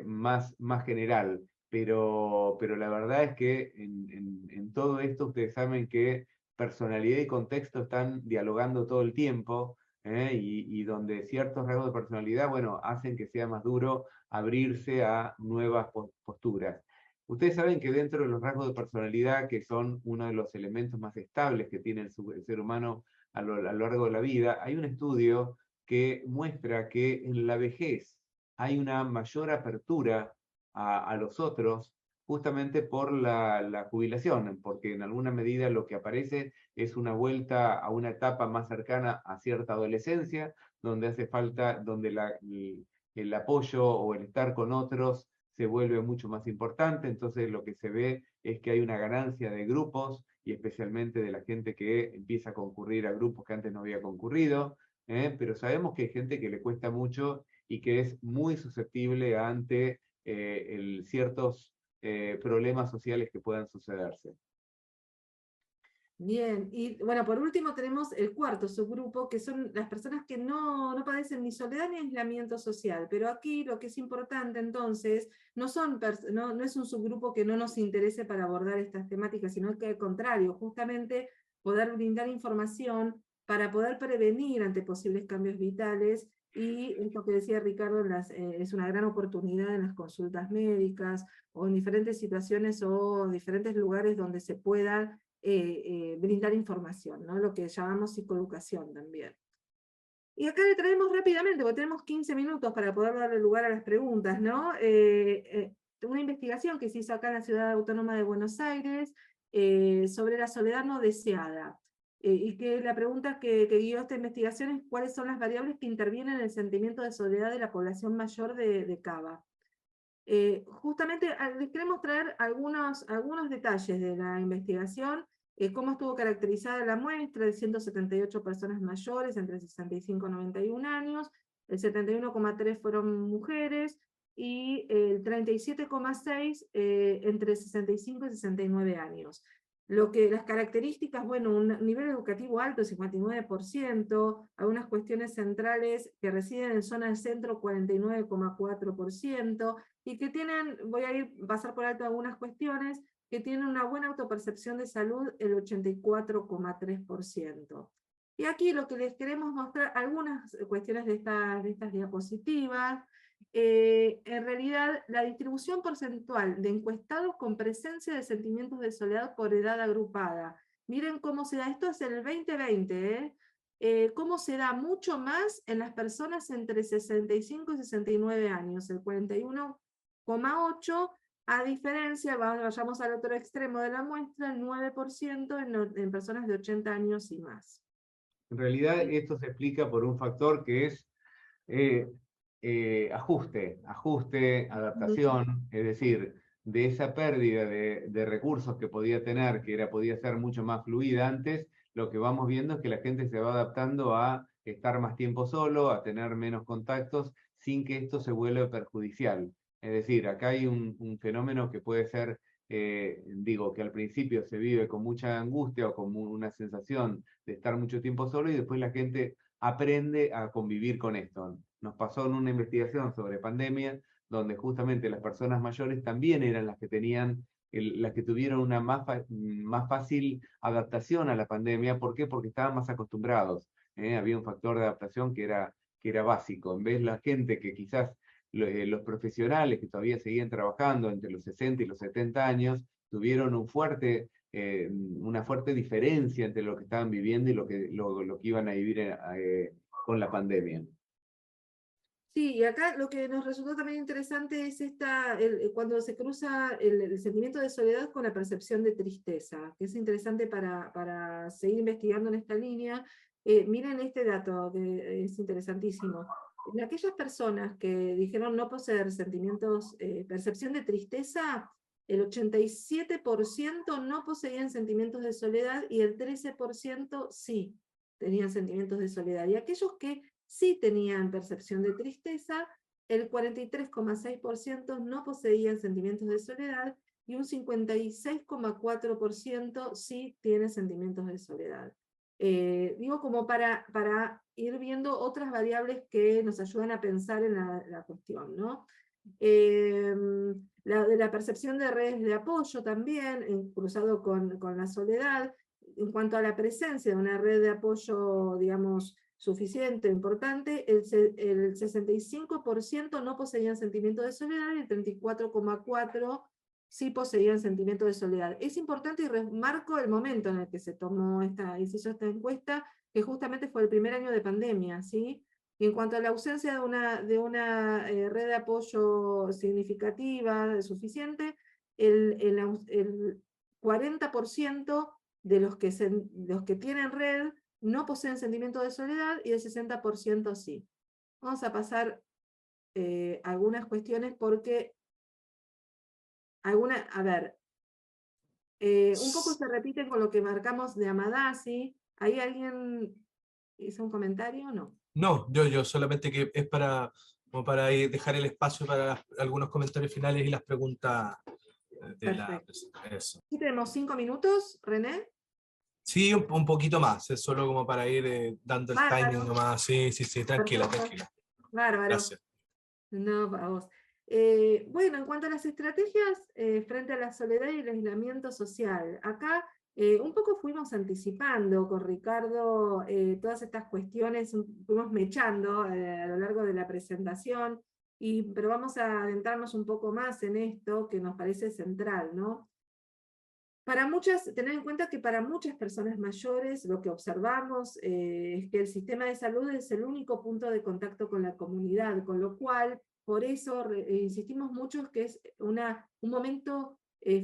más general. Pero la verdad es que en todo esto ustedes saben que personalidad y contexto están dialogando todo el tiempo, y donde ciertos rasgos de personalidad, bueno, hacen que sea más duro abrirse a nuevas posturas. Ustedes saben que dentro de los rasgos de personalidad, que son uno de los elementos más estables que tiene el ser humano a lo largo de la vida, hay un estudio que muestra que en la vejez hay una mayor apertura a los otros, justamente por la jubilación, porque en alguna medida lo que aparece es una vuelta a una etapa más cercana a cierta adolescencia, donde hace falta, donde el apoyo o el estar con otros se vuelve mucho más importante. Entonces lo que se ve es que hay una ganancia de grupos, y especialmente de la gente que empieza a concurrir a grupos que antes no había concurrido, pero sabemos que hay gente que le cuesta mucho y que es muy susceptible ante ciertos problemas sociales que puedan sucederse. Bien, y bueno, por último tenemos el cuarto subgrupo, que son las personas que no padecen ni soledad ni aislamiento social, pero aquí lo que es importante entonces, no es un subgrupo que no nos interese para abordar estas temáticas, sino que al contrario, justamente poder brindar información para poder prevenir ante posibles cambios vitales, y esto que decía Ricardo, es una gran oportunidad en las consultas médicas, o en diferentes situaciones o diferentes lugares donde se pueda brindar información, ¿no? Lo que llamamos psicoeducación también. Y acá le traemos rápidamente, porque tenemos 15 minutos para poder darle lugar a las preguntas, ¿no? Una investigación que se hizo acá en la Ciudad Autónoma de Buenos Aires sobre la soledad no deseada. Y que la pregunta que guió esta investigación es cuáles son las variables que intervienen en el sentimiento de soledad de la población mayor de Cava. Justamente les queremos traer algunos detalles de la investigación, cómo estuvo caracterizada la muestra de 178 personas mayores entre 65 y 91 años, el 71,3 fueron mujeres, y el 37,6 entre 65 y 69 años. Las características, bueno, un nivel educativo alto, 59%, algunas cuestiones centrales que residen en zona del centro, 49,4%, y que tienen, voy a pasar por alto algunas cuestiones, que tienen una buena autopercepción de salud, el 84,3%. Y aquí lo que les queremos mostrar, algunas cuestiones de estas diapositivas. En realidad, la distribución porcentual de encuestados con presencia de sentimientos de soledad por edad agrupada. Miren cómo se da, esto es el 2020, cómo se da mucho más en las personas entre 65 y 69 años, el 41,8%, a diferencia, vayamos al otro extremo de la muestra, el 9% en personas de 80 años y más. En realidad esto se explica por un factor que es ajuste, adaptación, es decir, de esa pérdida de recursos que podía tener, podía ser mucho más fluida antes, lo que vamos viendo es que la gente se va adaptando a estar más tiempo solo, a tener menos contactos, sin que esto se vuelva perjudicial. Es decir, acá hay un fenómeno que puede ser, digo, que al principio se vive con mucha angustia o con una sensación de estar mucho tiempo solo, y después la gente aprende a convivir con esto. Nos pasó en una investigación sobre pandemia, donde justamente las personas mayores también eran las que tenían, las que tuvieron una más fácil adaptación a la pandemia. ¿Por qué? Porque estaban más acostumbrados. Había un factor de adaptación que era básico. En vez de la gente que quizás los profesionales que todavía seguían trabajando entre los 60 y los 70 años, tuvieron una fuerte diferencia entre lo que estaban viviendo y lo que iban a vivir con la pandemia. Sí, y acá lo que nos resultó también interesante es cuando se cruza el sentimiento de soledad con la percepción de tristeza, que es interesante para seguir investigando en esta línea. Miren este dato, que es interesantísimo. En aquellas personas que dijeron no poseer percepción de tristeza, el 87% no poseían sentimientos de soledad y el 13% sí tenían sentimientos de soledad. Y aquellos que sí tenían percepción de tristeza, el 43,6% no poseían sentimientos de soledad y un 56,4% sí tiene sentimientos de soledad. Digo como para ir viendo otras variables que nos ayudan a pensar en la cuestión, ¿no? De la percepción de redes de apoyo también, cruzado con la soledad, en cuanto a la presencia de una red de apoyo, digamos, suficiente, importante, el 65% no poseían sentimiento de soledad y el 34,4% sí poseían sentimiento de soledad. Es importante y remarco el momento en el que se hizo esta encuesta, que justamente fue el primer año de pandemia, ¿sí? Y en cuanto a la ausencia de una red de apoyo significativa, suficiente, el 40% de los que tienen red no poseen sentimiento de soledad y el 60% sí. Vamos a pasar algunas cuestiones porque un poco se repiten con lo que marcamos de Amadasi. ¿Hay alguien hizo un comentario o no? No, yo solamente que es como para dejar el espacio para algunos comentarios finales y las preguntas de la presentación. Aquí tenemos 5 minutos, René. Sí, un poquito más, es solo como para ir dando el timing nomás. Sí, tranquila. Bárbaro. Gracias. No, para vos. Bueno, en cuanto a las estrategias frente a la soledad y el aislamiento social, acá un poco fuimos anticipando con Ricardo todas estas cuestiones, fuimos mechando a lo largo de la presentación, pero vamos a adentrarnos un poco más en esto que nos parece central, ¿no? Tener en cuenta que para muchas personas mayores lo que observamos es que el sistema de salud es el único punto de contacto con la comunidad, con lo cual, por eso insistimos mucho que es un momento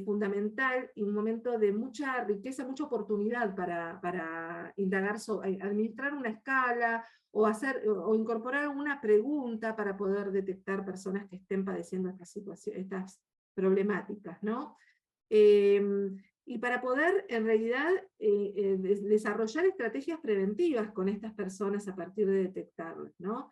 fundamental y un momento de mucha riqueza, mucha oportunidad para indagar, administrar una escala o incorporar una pregunta para poder detectar personas que estén padeciendo estas problemáticas, ¿no? Y para poder, en realidad, desarrollar estrategias preventivas con estas personas a partir de detectarlas, ¿no?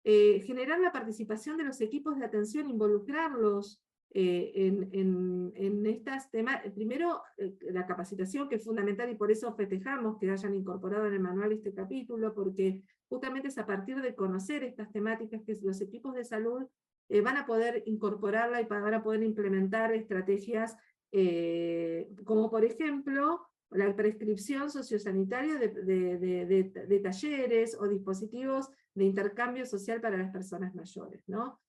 Generar la participación de los equipos de atención, involucrarlos en estas temas. Primero, la capacitación, que es fundamental, y por eso festejamos que hayan incorporado en el manual este capítulo, porque justamente es a partir de conocer estas temáticas que los equipos de salud van a poder incorporarla y van a poder implementar estrategias como por ejemplo la prescripción sociosanitaria de talleres o dispositivos de intercambio social para las personas mayores, ¿no?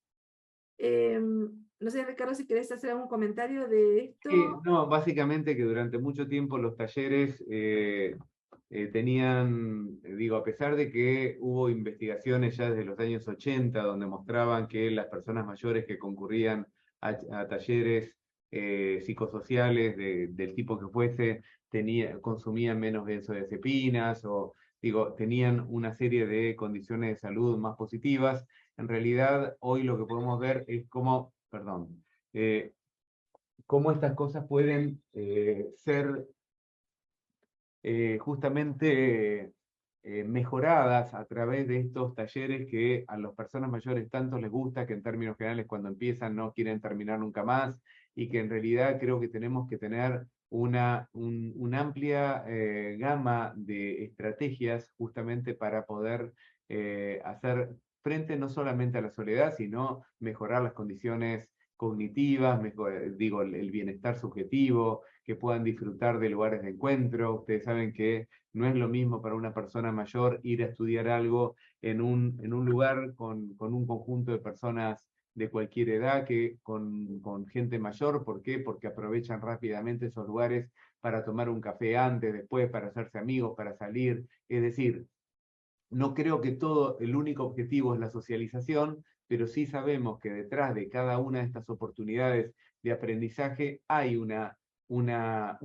No sé, Ricardo, si querés hacer algún comentario de esto. Sí, no, básicamente que durante mucho tiempo los talleres tenían, digo, a pesar de que hubo investigaciones ya desde los años 80 donde mostraban que las personas mayores que concurrían a talleres psicosociales del tipo que fuese, consumían menos benzodiazepinas o, digo, tenían una serie de condiciones de salud más positivas. En realidad, hoy lo que podemos ver es cómo, perdón, cómo estas cosas pueden ser justamente mejoradas a través de estos talleres que a las personas mayores tanto les gusta, que en términos generales cuando empiezan no quieren terminar nunca más, y que en realidad creo que tenemos que tener una amplia gama de estrategias justamente para poder hacer frente no solamente a la soledad, sino mejorar las condiciones cognitivas, digo, el bienestar subjetivo, que puedan disfrutar de lugares de encuentro. Ustedes saben que no es lo mismo para una persona mayor ir a estudiar algo en un lugar con un conjunto de personas de cualquier edad que con gente mayor. ¿Por qué? Porque aprovechan rápidamente esos lugares para tomar un café antes, después, para hacerse amigos, para salir. Es decir, no creo que el único objetivo es la socialización, pero sí sabemos que detrás de cada una de estas oportunidades de aprendizaje hay una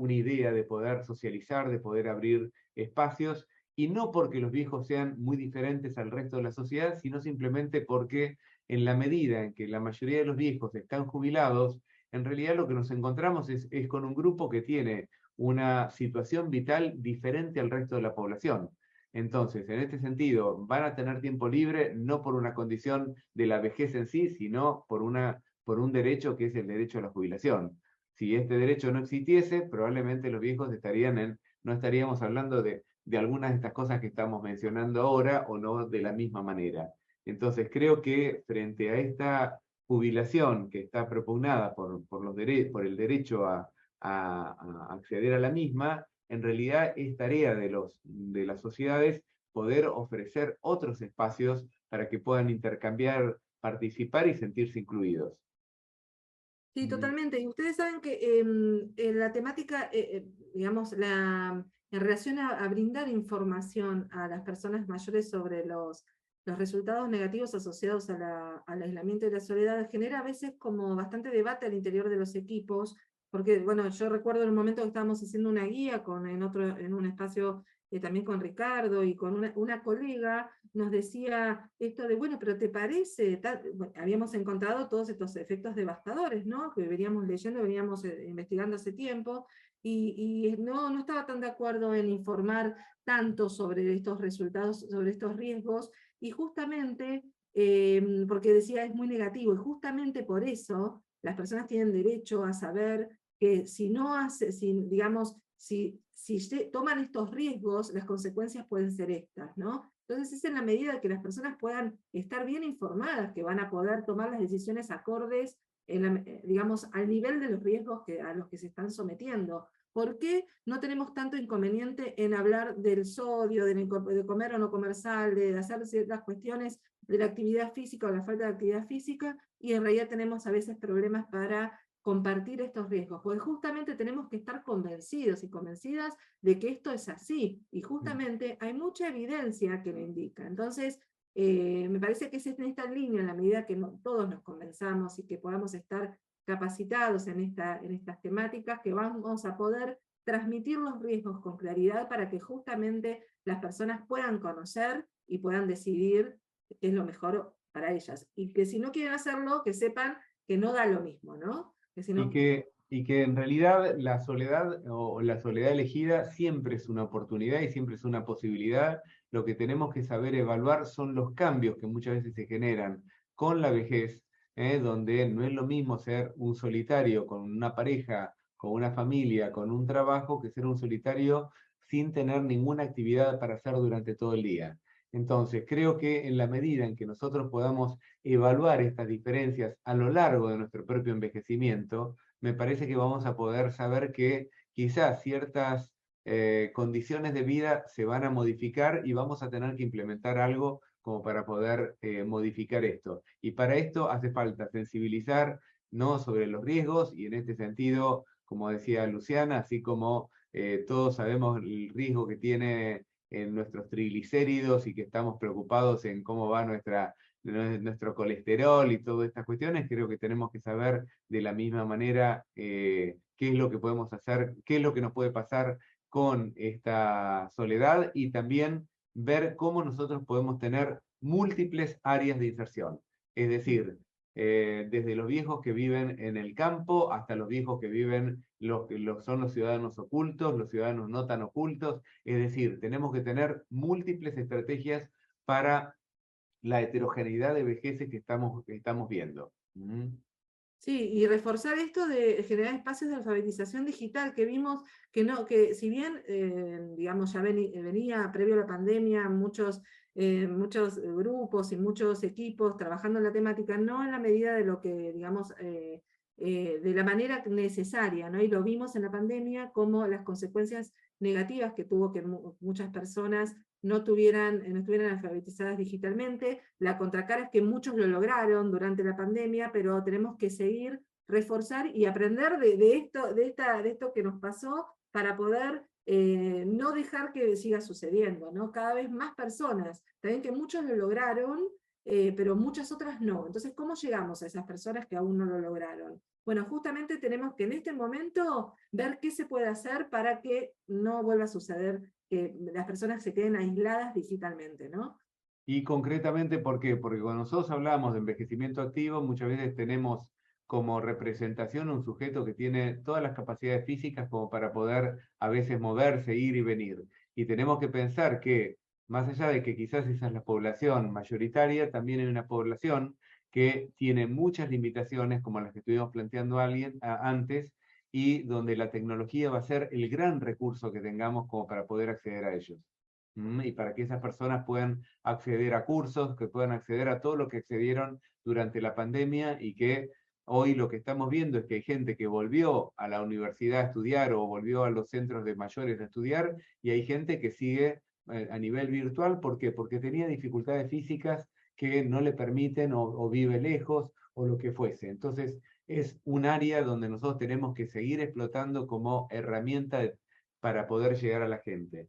idea de poder socializar, de poder abrir espacios, y no porque los viejos sean muy diferentes al resto de la sociedad, sino simplemente porque en la medida en que la mayoría de los viejos están jubilados, en realidad lo que nos encontramos es con un grupo que tiene una situación vital diferente al resto de la población. Entonces, en este sentido, van a tener tiempo libre no por una condición de la vejez en sí, sino por un derecho que es el derecho a la jubilación. Si este derecho no existiese, probablemente los viejos no estaríamos hablando de algunas de estas cosas que estamos mencionando ahora, o no de la misma manera. Entonces, creo que frente a esta jubilación que está propugnada por el derecho a acceder a la misma, en realidad es tarea de las sociedades poder ofrecer otros espacios para que puedan intercambiar, participar y sentirse incluidos. Sí, totalmente. Y ustedes saben que la temática, digamos, en relación a brindar información a las personas mayores sobre los resultados negativos asociados al aislamiento y la soledad, genera a veces como bastante debate al interior de los equipos, porque, bueno, yo recuerdo en un momento que estábamos haciendo una guía en un espacio también con Ricardo y con una colega, nos decía esto de, bueno, pero ¿te parece? Bueno, habíamos encontrado todos estos efectos devastadores, ¿no? Que veníamos leyendo, veníamos investigando hace tiempo, y no estaba tan de acuerdo en informar tanto sobre estos resultados, sobre estos riesgos, y justamente, porque decía es muy negativo, y justamente por eso las personas tienen derecho a saber que si no hace, digamos, si toman estos riesgos, las consecuencias pueden ser estas, ¿no? Entonces es en la medida que las personas puedan estar bien informadas que van a poder tomar las decisiones acordes, digamos, al nivel de los riesgos a los que se están sometiendo. ¿Por qué no tenemos tanto inconveniente en hablar del sodio, de comer o no comer sal, de hacer ciertas cuestiones de la actividad física o la falta de actividad física, y en realidad tenemos a veces problemas para compartir estos riesgos? Porque justamente tenemos que estar convencidos y convencidas de que esto es así, y justamente hay mucha evidencia que lo indica. Entonces, me parece que es en esta línea, en la medida que todos nos convenzamos y que podamos estar capacitados en estas temáticas, que vamos a poder transmitir los riesgos con claridad para que justamente las personas puedan conocer y puedan decidir qué es lo mejor para ellas. Y que si no quieren hacerlo, que sepan que no da lo mismo, ¿no? Que si no... Y que en realidad la soledad o la soledad elegida siempre es una oportunidad y siempre es una posibilidad. Lo que tenemos que saber evaluar son los cambios que muchas veces se generan con la vejez, donde no es lo mismo ser un solitario con una pareja, con una familia, con un trabajo, que ser un solitario sin tener ninguna actividad para hacer durante todo el día. Entonces, creo que en la medida en que nosotros podamos evaluar estas diferencias a lo largo de nuestro propio envejecimiento, me parece que vamos a poder saber que quizás ciertas condiciones de vida se van a modificar y vamos a tener que implementar algo como para poder modificar esto. Y para esto hace falta sensibilizar, ¿no?, sobre los riesgos, y en este sentido, como decía Luciana, así como todos sabemos el riesgo que tiene en nuestros triglicéridos y que estamos preocupados en cómo va nuestro colesterol y todas estas cuestiones, creo que tenemos que saber de la misma manera qué es lo que podemos hacer, qué es lo que nos puede pasar con esta soledad, y también ver cómo nosotros podemos tener múltiples áreas de inserción. Es decir, desde los viejos que viven en el campo hasta los viejos que viven, son los ciudadanos ocultos, los ciudadanos no tan ocultos. Es decir, tenemos que tener múltiples estrategias para la heterogeneidad de vejeces que estamos viendo. Sí, y reforzar esto de generar espacios de alfabetización digital, que vimos que si bien, digamos, ya venía previo a la pandemia muchos grupos y muchos equipos trabajando en la temática, no en la medida de lo que, digamos, de la manera necesaria, ¿no? Y lo vimos en la pandemia como las consecuencias negativas que tuvo que muchas personas no estuvieran alfabetizadas digitalmente. La contracara es que muchos lo lograron durante la pandemia, pero tenemos que seguir, reforzar y aprender de esto que nos pasó para poder no dejar que siga sucediendo, ¿no? Cada vez más personas, también que muchos lo lograron, pero muchas otras no. Entonces, ¿cómo llegamos a esas personas que aún no lo lograron? Bueno, justamente tenemos que en este momento ver qué se puede hacer para que no vuelva a suceder que las personas se queden aisladas digitalmente, ¿no? Y concretamente, ¿por qué? Porque cuando nosotros hablamos de envejecimiento activo, muchas veces tenemos como representación un sujeto que tiene todas las capacidades físicas como para poder a veces moverse, ir y venir. Y tenemos que pensar que, más allá de que quizás esa es la población mayoritaria, también hay una población que tiene muchas limitaciones, como las que estuvimos planteando antes, y donde la tecnología va a ser el gran recurso que tengamos como para poder acceder a ellos. Y para que esas personas puedan acceder a cursos, que puedan acceder a todo lo que accedieron durante la pandemia, y que hoy lo que estamos viendo es que hay gente que volvió a la universidad a estudiar o volvió a los centros de mayores a estudiar, y hay gente que sigue a nivel virtual. ¿Por qué? Porque tenía dificultades físicas que no le permiten o vive lejos o lo que fuese. Entonces es un área donde nosotros tenemos que seguir explotando como herramienta para poder llegar a la gente.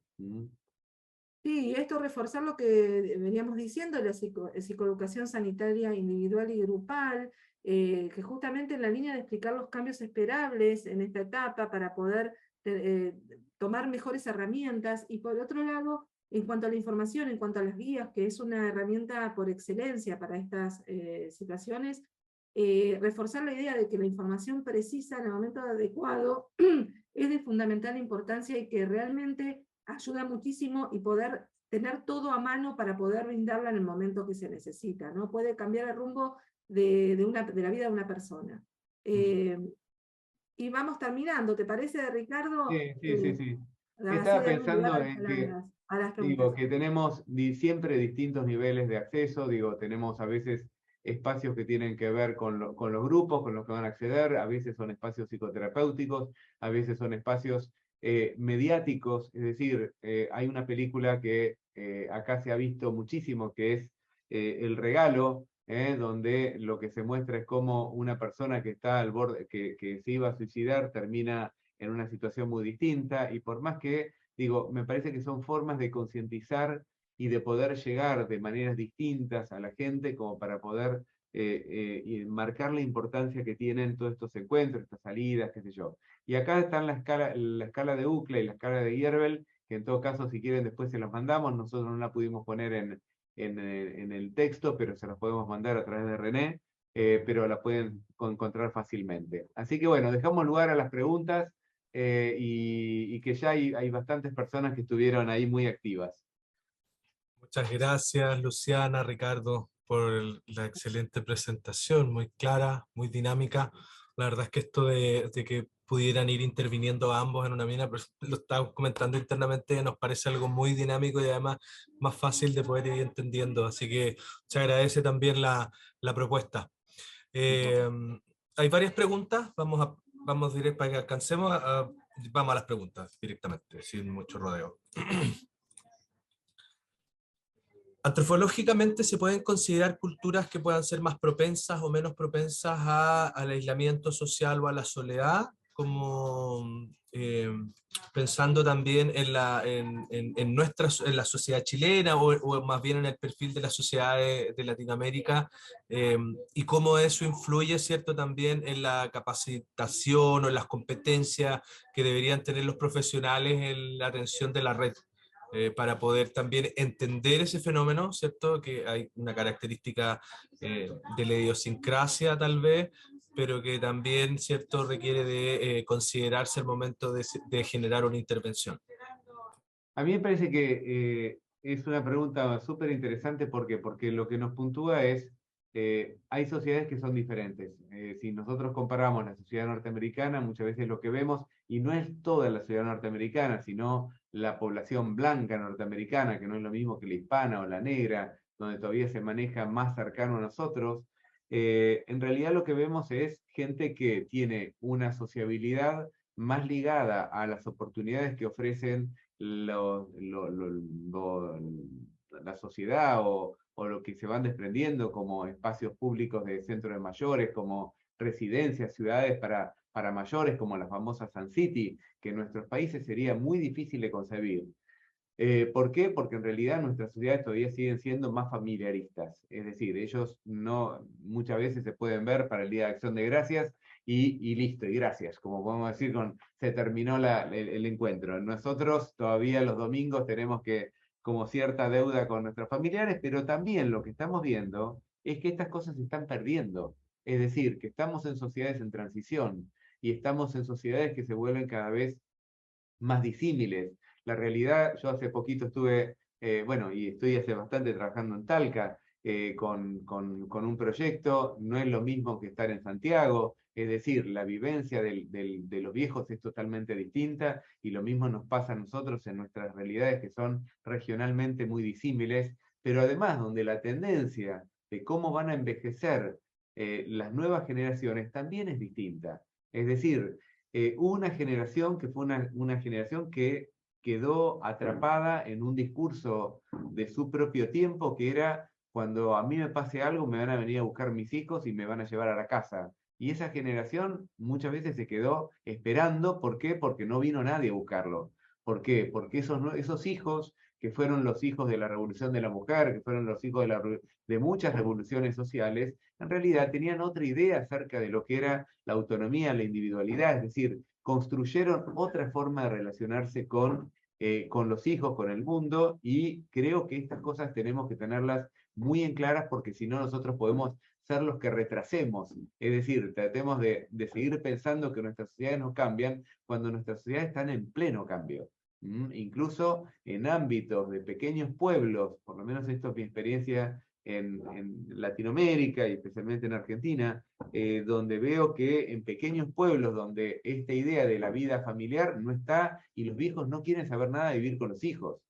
Sí, esto reforzar lo que veníamos diciendo, la psicoeducación sanitaria individual y grupal, que justamente en la línea de explicar los cambios esperables en esta etapa para poder tomar mejores herramientas, y por otro lado, en cuanto a la información, en cuanto a las guías, que es una herramienta por excelencia para estas situaciones, reforzar la idea de que la información precisa en el momento adecuado es de fundamental importancia, y que realmente ayuda muchísimo, y poder tener todo a mano para poder brindarla en el momento que se necesita, ¿no? Puede cambiar el rumbo de la vida de una persona. Y vamos terminando, ¿te parece, Ricardo? Sí. Así Estaba damos lugar pensando en que, a las digo, preguntas. que tenemos siempre distintos niveles de acceso. Digo, tenemos a veces espacios que tienen que ver con los grupos, con los que van a acceder, a veces son espacios psicoterapéuticos, a veces son espacios mediáticos, es decir, hay una película que acá se ha visto muchísimo, que es El Regalo, donde lo que se muestra es cómo una persona que está al borde, que se iba a suicidar, termina en una situación muy distinta, y por más que, digo, me parece que son formas de concientizar y de poder llegar de maneras distintas a la gente como para poder y marcar la importancia que tienen todos estos encuentros, estas salidas, qué sé yo. Y acá están la escala de UCLA y la escala de Yerbel, que en todo caso, si quieren, después se los mandamos. Nosotros no la pudimos poner en el texto, pero se los podemos mandar a través de René, pero la pueden encontrar fácilmente. Así que bueno, dejamos lugar a las preguntas y que ya hay bastantes personas que estuvieron ahí muy activas. Muchas gracias, Luciana, Ricardo, por la excelente presentación, muy clara, muy dinámica. La verdad es que esto de que pudieran ir interviniendo ambos en una mina, pero lo estábamos comentando internamente, nos parece algo muy dinámico y además más fácil de poder ir entendiendo. Así que se agradece también la propuesta. Hay varias preguntas, vamos directo para que alcancemos, vamos a las preguntas directamente, sin mucho rodeo. Antropológicamente se pueden considerar culturas que puedan ser más propensas o menos propensas al aislamiento social o a la soledad, como pensando también en la sociedad chilena o más bien en el perfil de la sociedad de Latinoamérica, y cómo eso influye, ¿cierto?, también en la capacitación o en las competencias que deberían tener los profesionales en la atención de la red. Para poder también entender ese fenómeno, ¿cierto? Que hay una característica de la idiosincrasia tal vez, pero que también, ¿cierto?, requiere de considerarse el momento de generar una intervención. A mí me parece que es una pregunta súper interesante. ¿Por qué? Porque lo que nos puntúa es, hay sociedades que son diferentes. Si nosotros comparamos la sociedad norteamericana, muchas veces lo que vemos, y no es toda la sociedad norteamericana, sino la población blanca norteamericana, que no es lo mismo que la hispana o la negra, donde todavía se maneja más cercano a nosotros, en realidad lo que vemos es gente que tiene una sociabilidad más ligada a las oportunidades que ofrecen la sociedad o lo que se van desprendiendo como espacios públicos de centros de mayores, como residencias, ciudades para mayores, como la famosa Sun City, que en nuestros países sería muy difícil de concebir. ¿Por qué? Porque en realidad nuestras sociedades todavía siguen siendo más familiaristas. Es decir, ellos no, muchas veces se pueden ver para el Día de Acción de Gracias y listo, y gracias. Como podemos decir, se terminó el encuentro. Nosotros todavía los domingos tenemos como cierta deuda con nuestros familiares, pero también lo que estamos viendo es que estas cosas se están perdiendo. Es decir, que estamos en sociedades en transición y estamos en sociedades que se vuelven cada vez más disímiles. La realidad, yo hace poquito estuve, bueno, y estoy hace bastante trabajando en Talca con un proyecto. No es lo mismo que estar en Santiago, es decir, la vivencia de los viejos es totalmente distinta, y lo mismo nos pasa a nosotros en nuestras realidades que son regionalmente muy disímiles, pero además donde la tendencia de cómo van a envejecer las nuevas generaciones también es distinta. Es decir, hubo una generación que fue una generación que quedó atrapada en un discurso de su propio tiempo, que era: cuando a mí me pase algo, me van a venir a buscar mis hijos y me van a llevar a la casa. Y esa generación muchas veces se quedó esperando. ¿Por qué? Porque no vino nadie a buscarlo. ¿Por qué? Porque esos hijos, que fueron los hijos de la Revolución de la Mujer, que fueron los hijos de muchas revoluciones sociales, en realidad tenían otra idea acerca de lo que era la autonomía, la individualidad. Es decir, construyeron otra forma de relacionarse con los hijos, con el mundo, y creo que estas cosas tenemos que tenerlas muy en claras, porque si no nosotros podemos ser los que retrasemos. Es decir, tratemos de seguir pensando que nuestras sociedades no cambian cuando nuestras sociedades están en pleno cambio. Incluso en ámbitos de pequeños pueblos, por lo menos esto es mi experiencia en Latinoamérica y especialmente en Argentina, donde veo que en pequeños pueblos donde esta idea de la vida familiar no está, y los viejos no quieren saber nada de vivir con los hijos.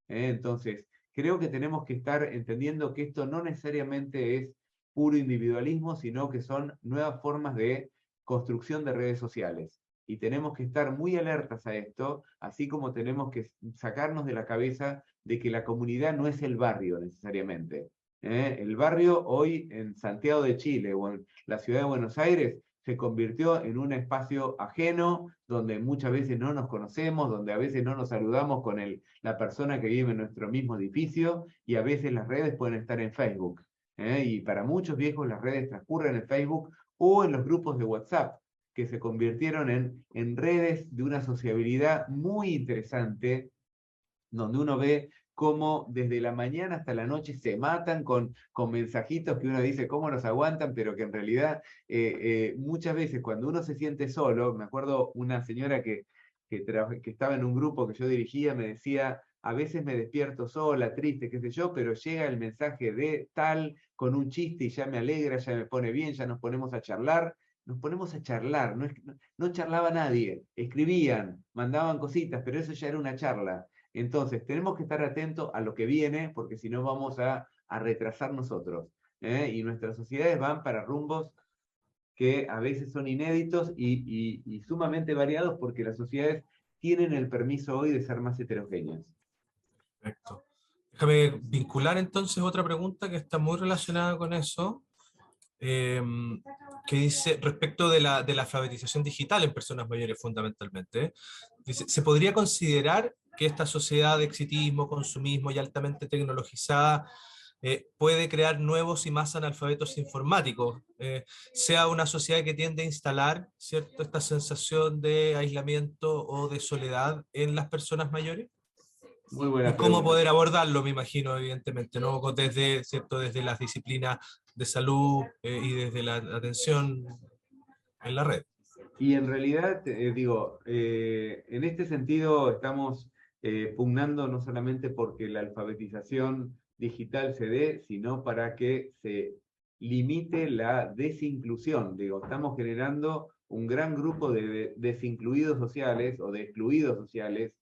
Entonces, creo que tenemos que estar entendiendo que esto no necesariamente es puro individualismo, sino que son nuevas formas de construcción de redes sociales. Y tenemos que estar muy alertas a esto, así como tenemos que sacarnos de la cabeza de que la comunidad no es el barrio necesariamente. El barrio hoy en Santiago de Chile o en la ciudad de Buenos Aires se convirtió en un espacio ajeno, donde muchas veces no nos conocemos, donde a veces no nos saludamos con la persona que vive en nuestro mismo edificio, y a veces las redes pueden estar en Facebook. Y para muchos viejos las redes transcurren en Facebook o en los grupos de WhatsApp, que se convirtieron en redes de una sociabilidad muy interesante, donde uno ve cómo desde la mañana hasta la noche se matan con mensajitos que uno dice cómo los aguantan, pero que en realidad muchas veces cuando uno se siente solo, me acuerdo una señora que estaba en un grupo que yo dirigía, me decía, a veces me despierto sola, triste, qué sé yo, pero llega el mensaje de tal con un chiste y ya me alegra, ya me pone bien, ya nos ponemos a charlar. Nos ponemos a charlar, no charlaba nadie, escribían, mandaban cositas, pero eso ya era una charla. Entonces, tenemos que estar atentos a lo que viene, porque si no vamos a retrasar nosotros. Y nuestras sociedades van para rumbos que a veces son inéditos y sumamente variados, porque las sociedades tienen el permiso hoy de ser más heterogéneas. Perfecto. Déjame vincular entonces otra pregunta que está muy relacionada con eso, que dice respecto de la alfabetización digital en personas mayores fundamentalmente. Dice, ¿se podría considerar que esta sociedad de exitismo, consumismo y altamente tecnologizada puede crear nuevos y más analfabetos informáticos? Sea una sociedad que tiende a instalar, ¿cierto?, esta sensación de aislamiento o de soledad en las personas mayores. Muy Y buena cómo pregunta. poder abordarlo, me imagino, evidentemente, ¿no? Desde, ¿cierto?, desde las disciplinas de salud y desde la atención en la red. Y en realidad, en este sentido estamos pugnando no solamente porque la alfabetización digital se dé, sino para que se limite la desinclusión. Digo, estamos generando un gran grupo de desincluidos sociales o de excluidos sociales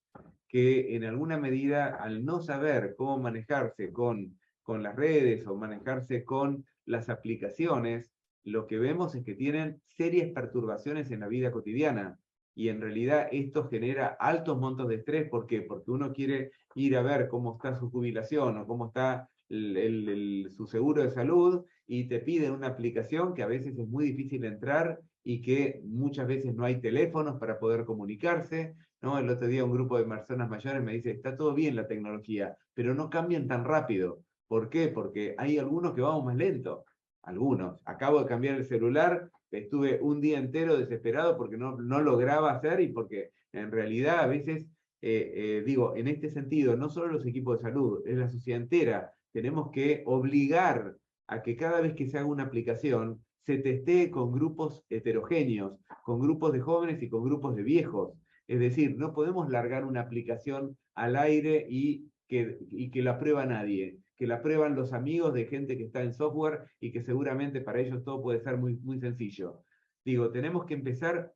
que en alguna medida, al no saber cómo manejarse con las redes o manejarse con las aplicaciones, lo que vemos es que tienen serias perturbaciones en la vida cotidiana. Y en realidad esto genera altos montos de estrés. ¿Por qué? Porque uno quiere ir a ver cómo está su jubilación o cómo está su seguro de salud, y te piden una aplicación que a veces es muy difícil entrar y que muchas veces no hay teléfonos para poder comunicarse, ¿no? El otro día un grupo de personas mayores me dice, está todo bien la tecnología, pero no cambian tan rápido. ¿Por qué? Porque hay algunos que vamos más lento. Algunos. Acabo de cambiar el celular, estuve un día entero desesperado porque no lograba hacer, y porque en realidad a veces, en este sentido, no solo los equipos de salud, es la sociedad entera. Tenemos que obligar a que cada vez que se haga una aplicación, se testee con grupos heterogéneos, con grupos de jóvenes y con grupos de viejos. Es decir, no podemos largar una aplicación al aire y que la prueba nadie, que la prueban los amigos de gente que está en software y que seguramente para ellos todo puede ser muy, muy sencillo. Tenemos que empezar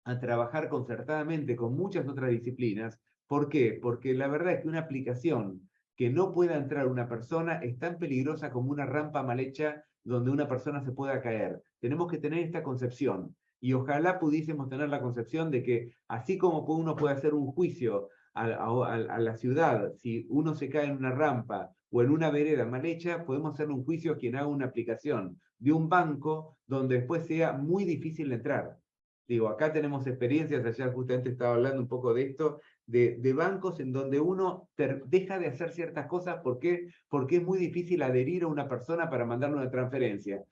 a trabajar concertadamente con muchas otras disciplinas. ¿Por qué? Porque la verdad es que una aplicación que no pueda entrar una persona es tan peligrosa como una rampa mal hecha donde una persona se pueda caer. Tenemos que tener esta concepción, y ojalá pudiésemos tener la concepción de que así como uno puede hacer un juicio a la ciudad, si uno se cae en una rampa o en una vereda mal hecha, podemos hacer un juicio a quien haga una aplicación de un banco donde después sea muy difícil entrar. Acá tenemos experiencias, ayer justamente estaba hablando un poco de esto, de bancos en donde uno deja de hacer ciertas cosas. ¿Por qué? Porque es muy difícil adherir a una persona para mandarle una transferencia,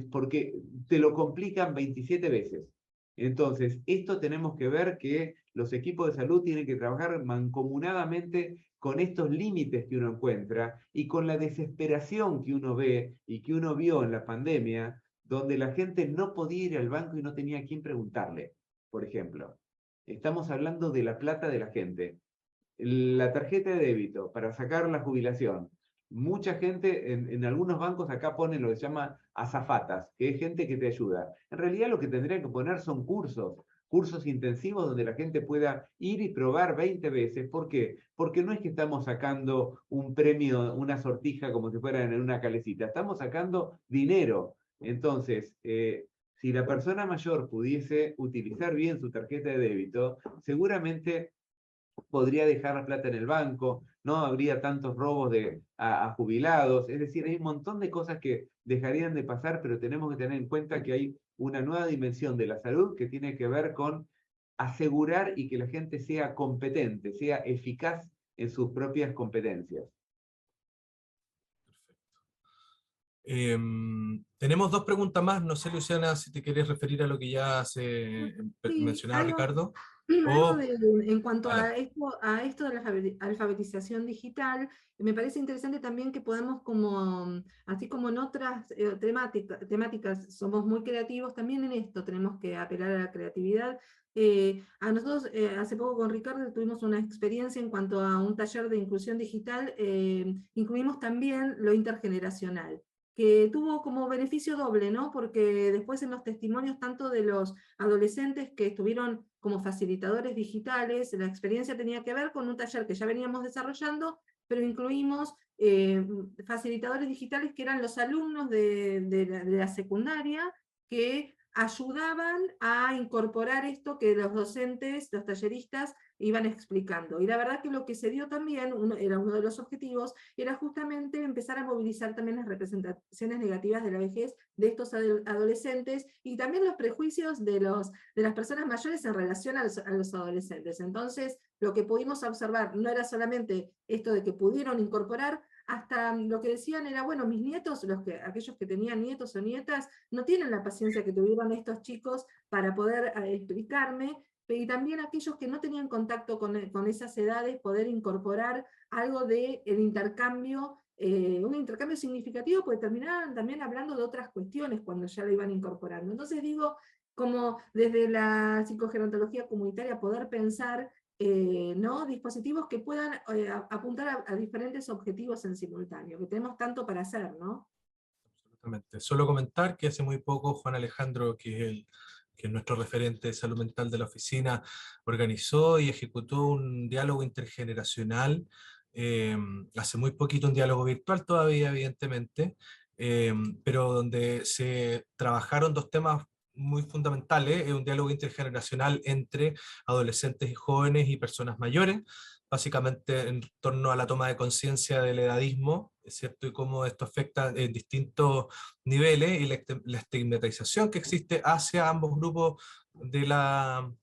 porque te lo complican 27 veces. Entonces, esto tenemos que ver que los equipos de salud tienen que trabajar mancomunadamente con estos límites que uno encuentra y con la desesperación que uno ve y que uno vio en la pandemia, donde la gente no podía ir al banco y no tenía a quién preguntarle, por ejemplo. Estamos hablando de la plata de la gente. La tarjeta de débito para sacar la jubilación. Mucha gente, en algunos bancos acá ponen lo que se llama azafatas, que es gente que te ayuda. En realidad lo que tendrían que poner son cursos cursos intensivos donde la gente pueda ir y probar 20 veces. ¿Por qué? Porque no es que estamos sacando un premio, una sortija como si fuera en una calecita, estamos sacando dinero. Entonces, si la persona mayor pudiese utilizar bien su tarjeta de débito, seguramente podría dejar la plata en el banco, no habría tantos robos a jubilados, es decir, hay un montón de cosas que dejarían de pasar, pero tenemos que tener en cuenta que hay una nueva dimensión de la salud que tiene que ver con asegurar y que la gente sea competente, sea eficaz en sus propias competencias. Tenemos dos preguntas más, no sé, Luciana, si te quieres referir a lo que ya se Sí, mencionaba Ricardo. algo O, en cuanto adelante. a esto de la alfabetización digital, me parece interesante también que podamos, como, así como en otras temáticas somos muy creativos, también en esto tenemos que apelar a la creatividad. A nosotros hace poco con Ricardo tuvimos una experiencia en cuanto a un taller de inclusión digital, incluimos también lo intergeneracional, que tuvo como beneficio doble, ¿no? Porque después en los testimonios tanto de los adolescentes que estuvieron como facilitadores digitales, la experiencia tenía que ver con un taller que ya veníamos desarrollando, pero incluimos facilitadores digitales que eran los alumnos de la secundaria, que ayudaban a incorporar esto que los docentes, los talleristas, iban explicando. Y la verdad que lo que se dio también, era uno de los objetivos, era justamente empezar a movilizar también las representaciones negativas de la vejez de estos adolescentes y también los prejuicios de las personas mayores en relación a los adolescentes. Entonces, lo que pudimos observar no era solamente esto de que pudieron incorporar, hasta lo que decían era, bueno, mis nietos, aquellos que tenían nietos o nietas, no tienen la paciencia que tuvieron estos chicos para poder explicarme, y también aquellos que no tenían contacto con esas edades, poder incorporar algo del intercambio, un intercambio significativo, porque terminaban también hablando de otras cuestiones cuando ya lo iban incorporando. Entonces digo, como desde la psicogerontología comunitaria poder pensar ¿no? dispositivos que puedan apuntar a diferentes objetivos en simultáneo, que tenemos tanto para hacer, ¿no? Absolutamente. Solo comentar que hace muy poco Juan Alejandro, que es nuestro referente de salud mental de la oficina, organizó y ejecutó un diálogo intergeneracional, hace muy poquito un diálogo virtual todavía, evidentemente, pero donde se trabajaron dos temas muy fundamentales, un diálogo intergeneracional entre adolescentes y jóvenes y personas mayores, básicamente en torno a la toma de conciencia del edadismo, ¿es cierto? Y cómo esto afecta en distintos niveles y la estigmatización que existe hacia ambos grupos de la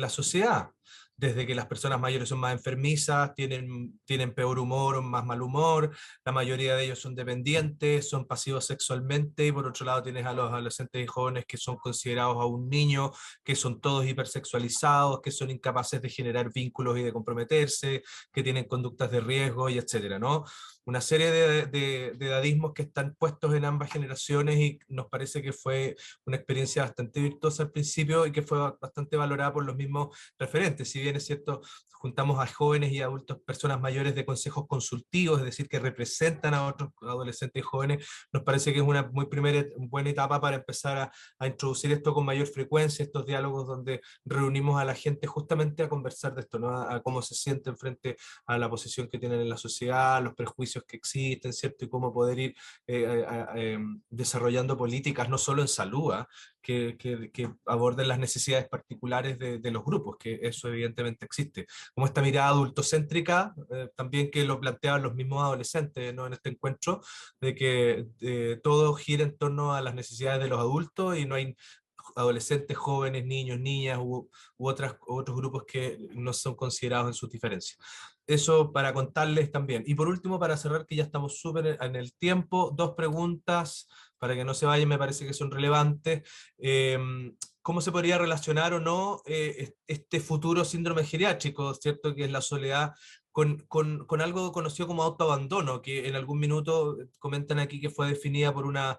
sociedad. Desde que las personas mayores son más enfermizas, tienen peor humor o más mal humor, la mayoría de ellos son dependientes, son pasivos sexualmente, y por otro lado tienes a los adolescentes y jóvenes que son considerados a un niño, que son todos hipersexualizados, que son incapaces de generar vínculos y de comprometerse, que tienen conductas de riesgo y etcétera, ¿no? Una serie de edadismos que están puestos en ambas generaciones y nos parece que fue una experiencia bastante virtuosa al principio y que fue bastante valorada por los mismos referentes. Si bien es cierto, juntamos a jóvenes y adultos, personas mayores de consejos consultivos, es decir, que representan a otros adolescentes y jóvenes, nos parece que es una muy buena etapa para empezar a introducir esto con mayor frecuencia, estos diálogos donde reunimos a la gente justamente a conversar de esto, ¿no? A cómo se sienten frente a la posición que tienen en la sociedad, los prejuicios que existen, ¿cierto? Y cómo poder ir desarrollando políticas no solo en salud, que aborden las necesidades particulares de los grupos, que eso evidentemente existe. Como esta mirada adultocéntrica, también que lo planteaban los mismos adolescentes, ¿no? En este encuentro, de que todo gira en torno a las necesidades de los adultos y no hay adolescentes, jóvenes, niños, niñas otros grupos que no son considerados en sus diferencias. Eso para contarles también. Y por último, para cerrar, que ya estamos súper en el tiempo, dos preguntas para que no se vayan, me parece que son relevantes. ¿Cómo se podría relacionar o no este futuro síndrome geriátrico, ¿cierto? Que es la soledad, con algo conocido como autoabandono, que en algún minuto comentan aquí que fue definida por una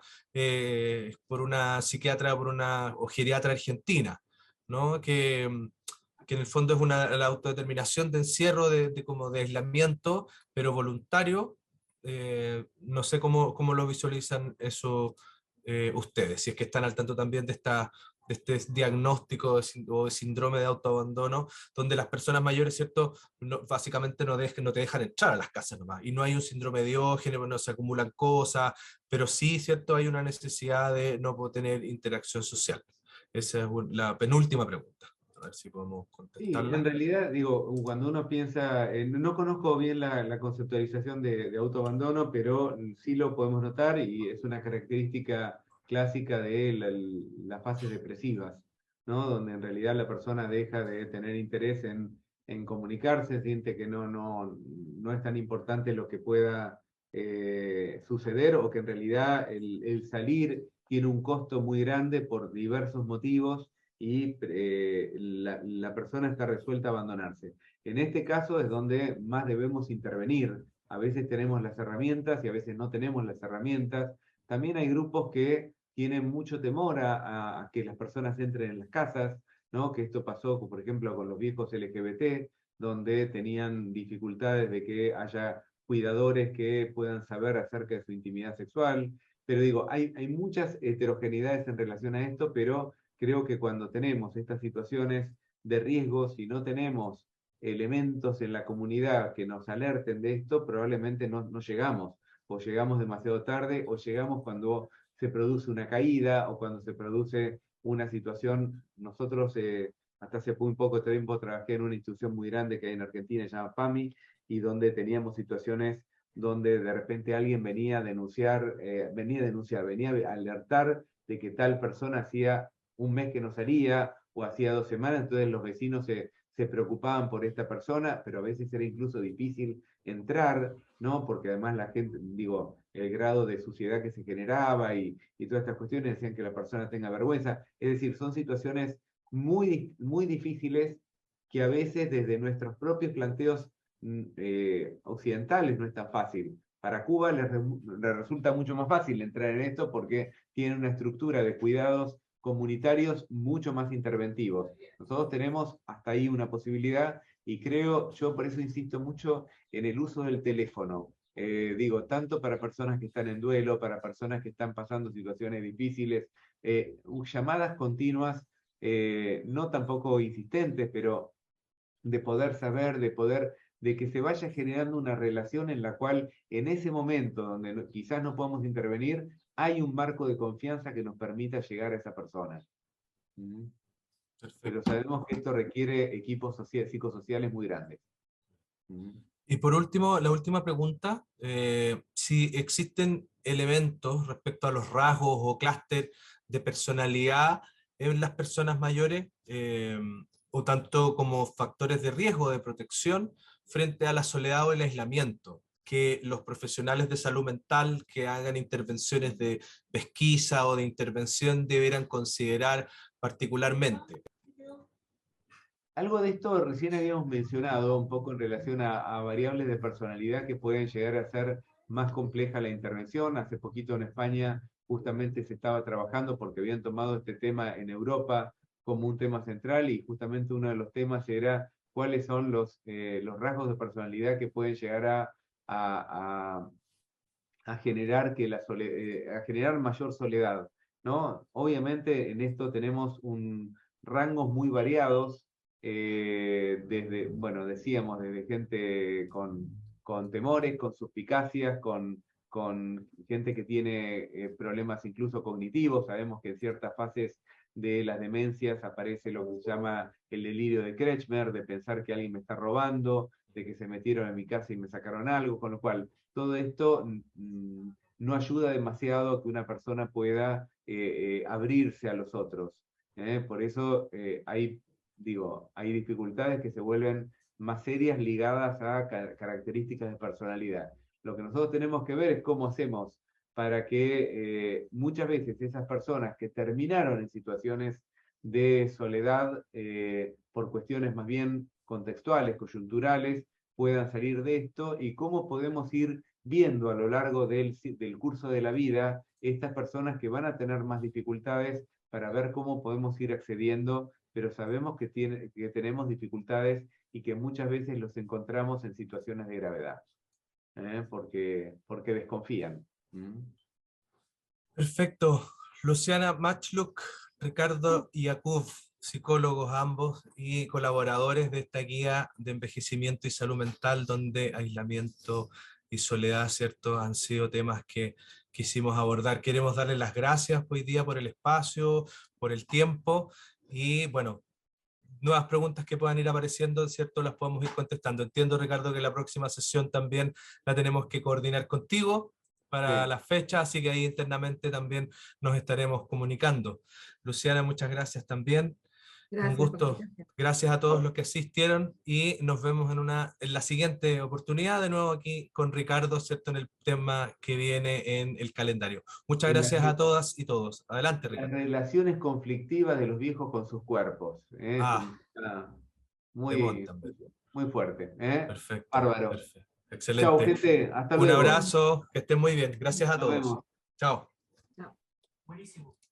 psiquiatra, o geriatra argentina, ¿no? Que en el fondo es la autodeterminación de encierro, como de aislamiento, pero voluntario. No sé cómo lo visualizan eso ustedes, si es que están al tanto también de esta este diagnóstico o de síndrome de autoabandono, donde las personas mayores, ¿cierto? Básicamente no te dejan entrar a las casas nomás, y no hay un síndrome de Diógenes, no se acumulan cosas, pero sí, ¿cierto? Hay una necesidad de no poder tener interacción social. Esa es la penúltima pregunta. A ver si podemos Sí, en contestarla. realidad, digo, cuando uno piensa, no conozco bien la conceptualización de autoabandono, pero sí lo podemos notar y es una característica clásica de las fases depresivas, ¿no? Donde en realidad la persona deja de tener interés en comunicarse, siente que no es tan importante lo que pueda suceder o que en realidad el salir tiene un costo muy grande por diversos motivos y la persona está resuelta a abandonarse. En este caso es donde más debemos intervenir. A veces tenemos las herramientas y a veces no tenemos las herramientas. También hay grupos que tienen mucho temor a que las personas entren en las casas, ¿no? Que esto pasó, por ejemplo, con los viejos LGBT, donde tenían dificultades de que haya cuidadores que puedan saber acerca de su intimidad sexual. Pero digo, hay muchas heterogeneidades en relación a esto, pero creo que cuando tenemos estas situaciones de riesgo, si no tenemos elementos en la comunidad que nos alerten de esto, probablemente no llegamos, o llegamos demasiado tarde, o llegamos cuando se produce una caída, o cuando se produce una situación. Nosotros hasta hace muy poco tiempo trabajé en una institución muy grande que hay en Argentina, se llama PAMI, y donde teníamos situaciones donde de repente alguien venía a denunciar, venía a alertar de que tal persona hacía un mes que no salía o hacía 2 semanas, entonces los vecinos se preocupaban por esta persona, pero a veces era incluso difícil entrar, ¿no? Porque además la gente, digo, el grado de suciedad que se generaba y todas estas cuestiones hacían que la persona tenga vergüenza. Es decir, son situaciones muy difíciles que a veces desde nuestros propios planteos occidentales no es tan fácil. Para Cuba les resulta mucho más fácil entrar en esto porque tiene una estructura de cuidados comunitarios mucho más interventivos. Nosotros tenemos hasta ahí una posibilidad y creo, yo por eso insisto mucho en el uso del teléfono. Digo, tanto para personas que están en duelo, para personas que están pasando situaciones difíciles, llamadas continuas, no tampoco insistentes, pero de poder saber, de que se vaya generando una relación en la cual en ese momento donde quizás no podamos intervenir, hay un marco de confianza que nos permita llegar a esa persona. Pero Perfecto. sabemos que esto requiere equipos psicosociales muy grandes. Y por último, la última pregunta, si existen elementos respecto a los rasgos o clúster de personalidad en las personas mayores, o tanto como factores de riesgo de protección frente a la soledad o el aislamiento, que los profesionales de salud mental que hagan intervenciones de pesquisa o de intervención deberán considerar particularmente. Algo de esto recién habíamos mencionado un poco en relación a variables de personalidad que pueden llegar a ser más compleja la intervención. Hace poquito en España justamente se estaba trabajando porque habían tomado este tema en Europa como un tema central y justamente uno de los temas era cuáles son los rasgos de personalidad que pueden llegar a generar, a generar mayor soledad, ¿no? Obviamente en esto tenemos rangos muy variados, desde, bueno, decíamos, desde gente con temores, con suspicacias, con gente que tiene problemas incluso cognitivos. Sabemos que en ciertas fases de las demencias aparece lo que se llama el delirio de Kretschmer, de pensar que alguien me está robando, de que se metieron en mi casa y me sacaron algo, con lo cual todo esto no ayuda demasiado a que una persona pueda abrirse a los otros. Por eso hay dificultades que se vuelven más serias ligadas a características de personalidad. Lo que nosotros tenemos que ver es cómo hacemos para que muchas veces esas personas que terminaron en situaciones de soledad por cuestiones más bien contextuales, coyunturales, puedan salir de esto y cómo podemos ir viendo a lo largo del curso de la vida estas personas que van a tener más dificultades para ver cómo podemos ir accediendo, pero sabemos que tenemos dificultades y que muchas veces los encontramos en situaciones de gravedad, porque desconfían. Perfecto. Luciana Machluck, Ricardo y Yakub, psicólogos ambos y colaboradores de esta guía de envejecimiento y salud mental, donde aislamiento y soledad, ¿cierto?, han sido temas que quisimos abordar. Queremos darles las gracias hoy día por el espacio, por el tiempo, y bueno, nuevas preguntas que puedan ir apareciendo, ¿cierto?, las podemos ir contestando. Entiendo, Ricardo, que la próxima sesión también la tenemos que coordinar contigo para Sí. la fecha, así que ahí internamente también nos estaremos comunicando. Luciana, muchas gracias también. Un Gracias por la gusto. invitación. Gracias a todos los que asistieron y nos vemos en la siguiente oportunidad, de nuevo aquí con Ricardo, ¿cierto?, en el tema que viene en el calendario. Muchas En las, gracias a todas y todos. Adelante, las Ricardo. relaciones conflictivas de los viejos con sus cuerpos. Es Ah, un tema temón muy, también. muy fuerte. ¿Eh? Perfecto, Bárbaro. perfecto. Chao, Excelente. gente. Hasta Un luego. abrazo, que estén muy bien. Gracias a Nos todos. vemos. Chao. Chao. Buenísimo.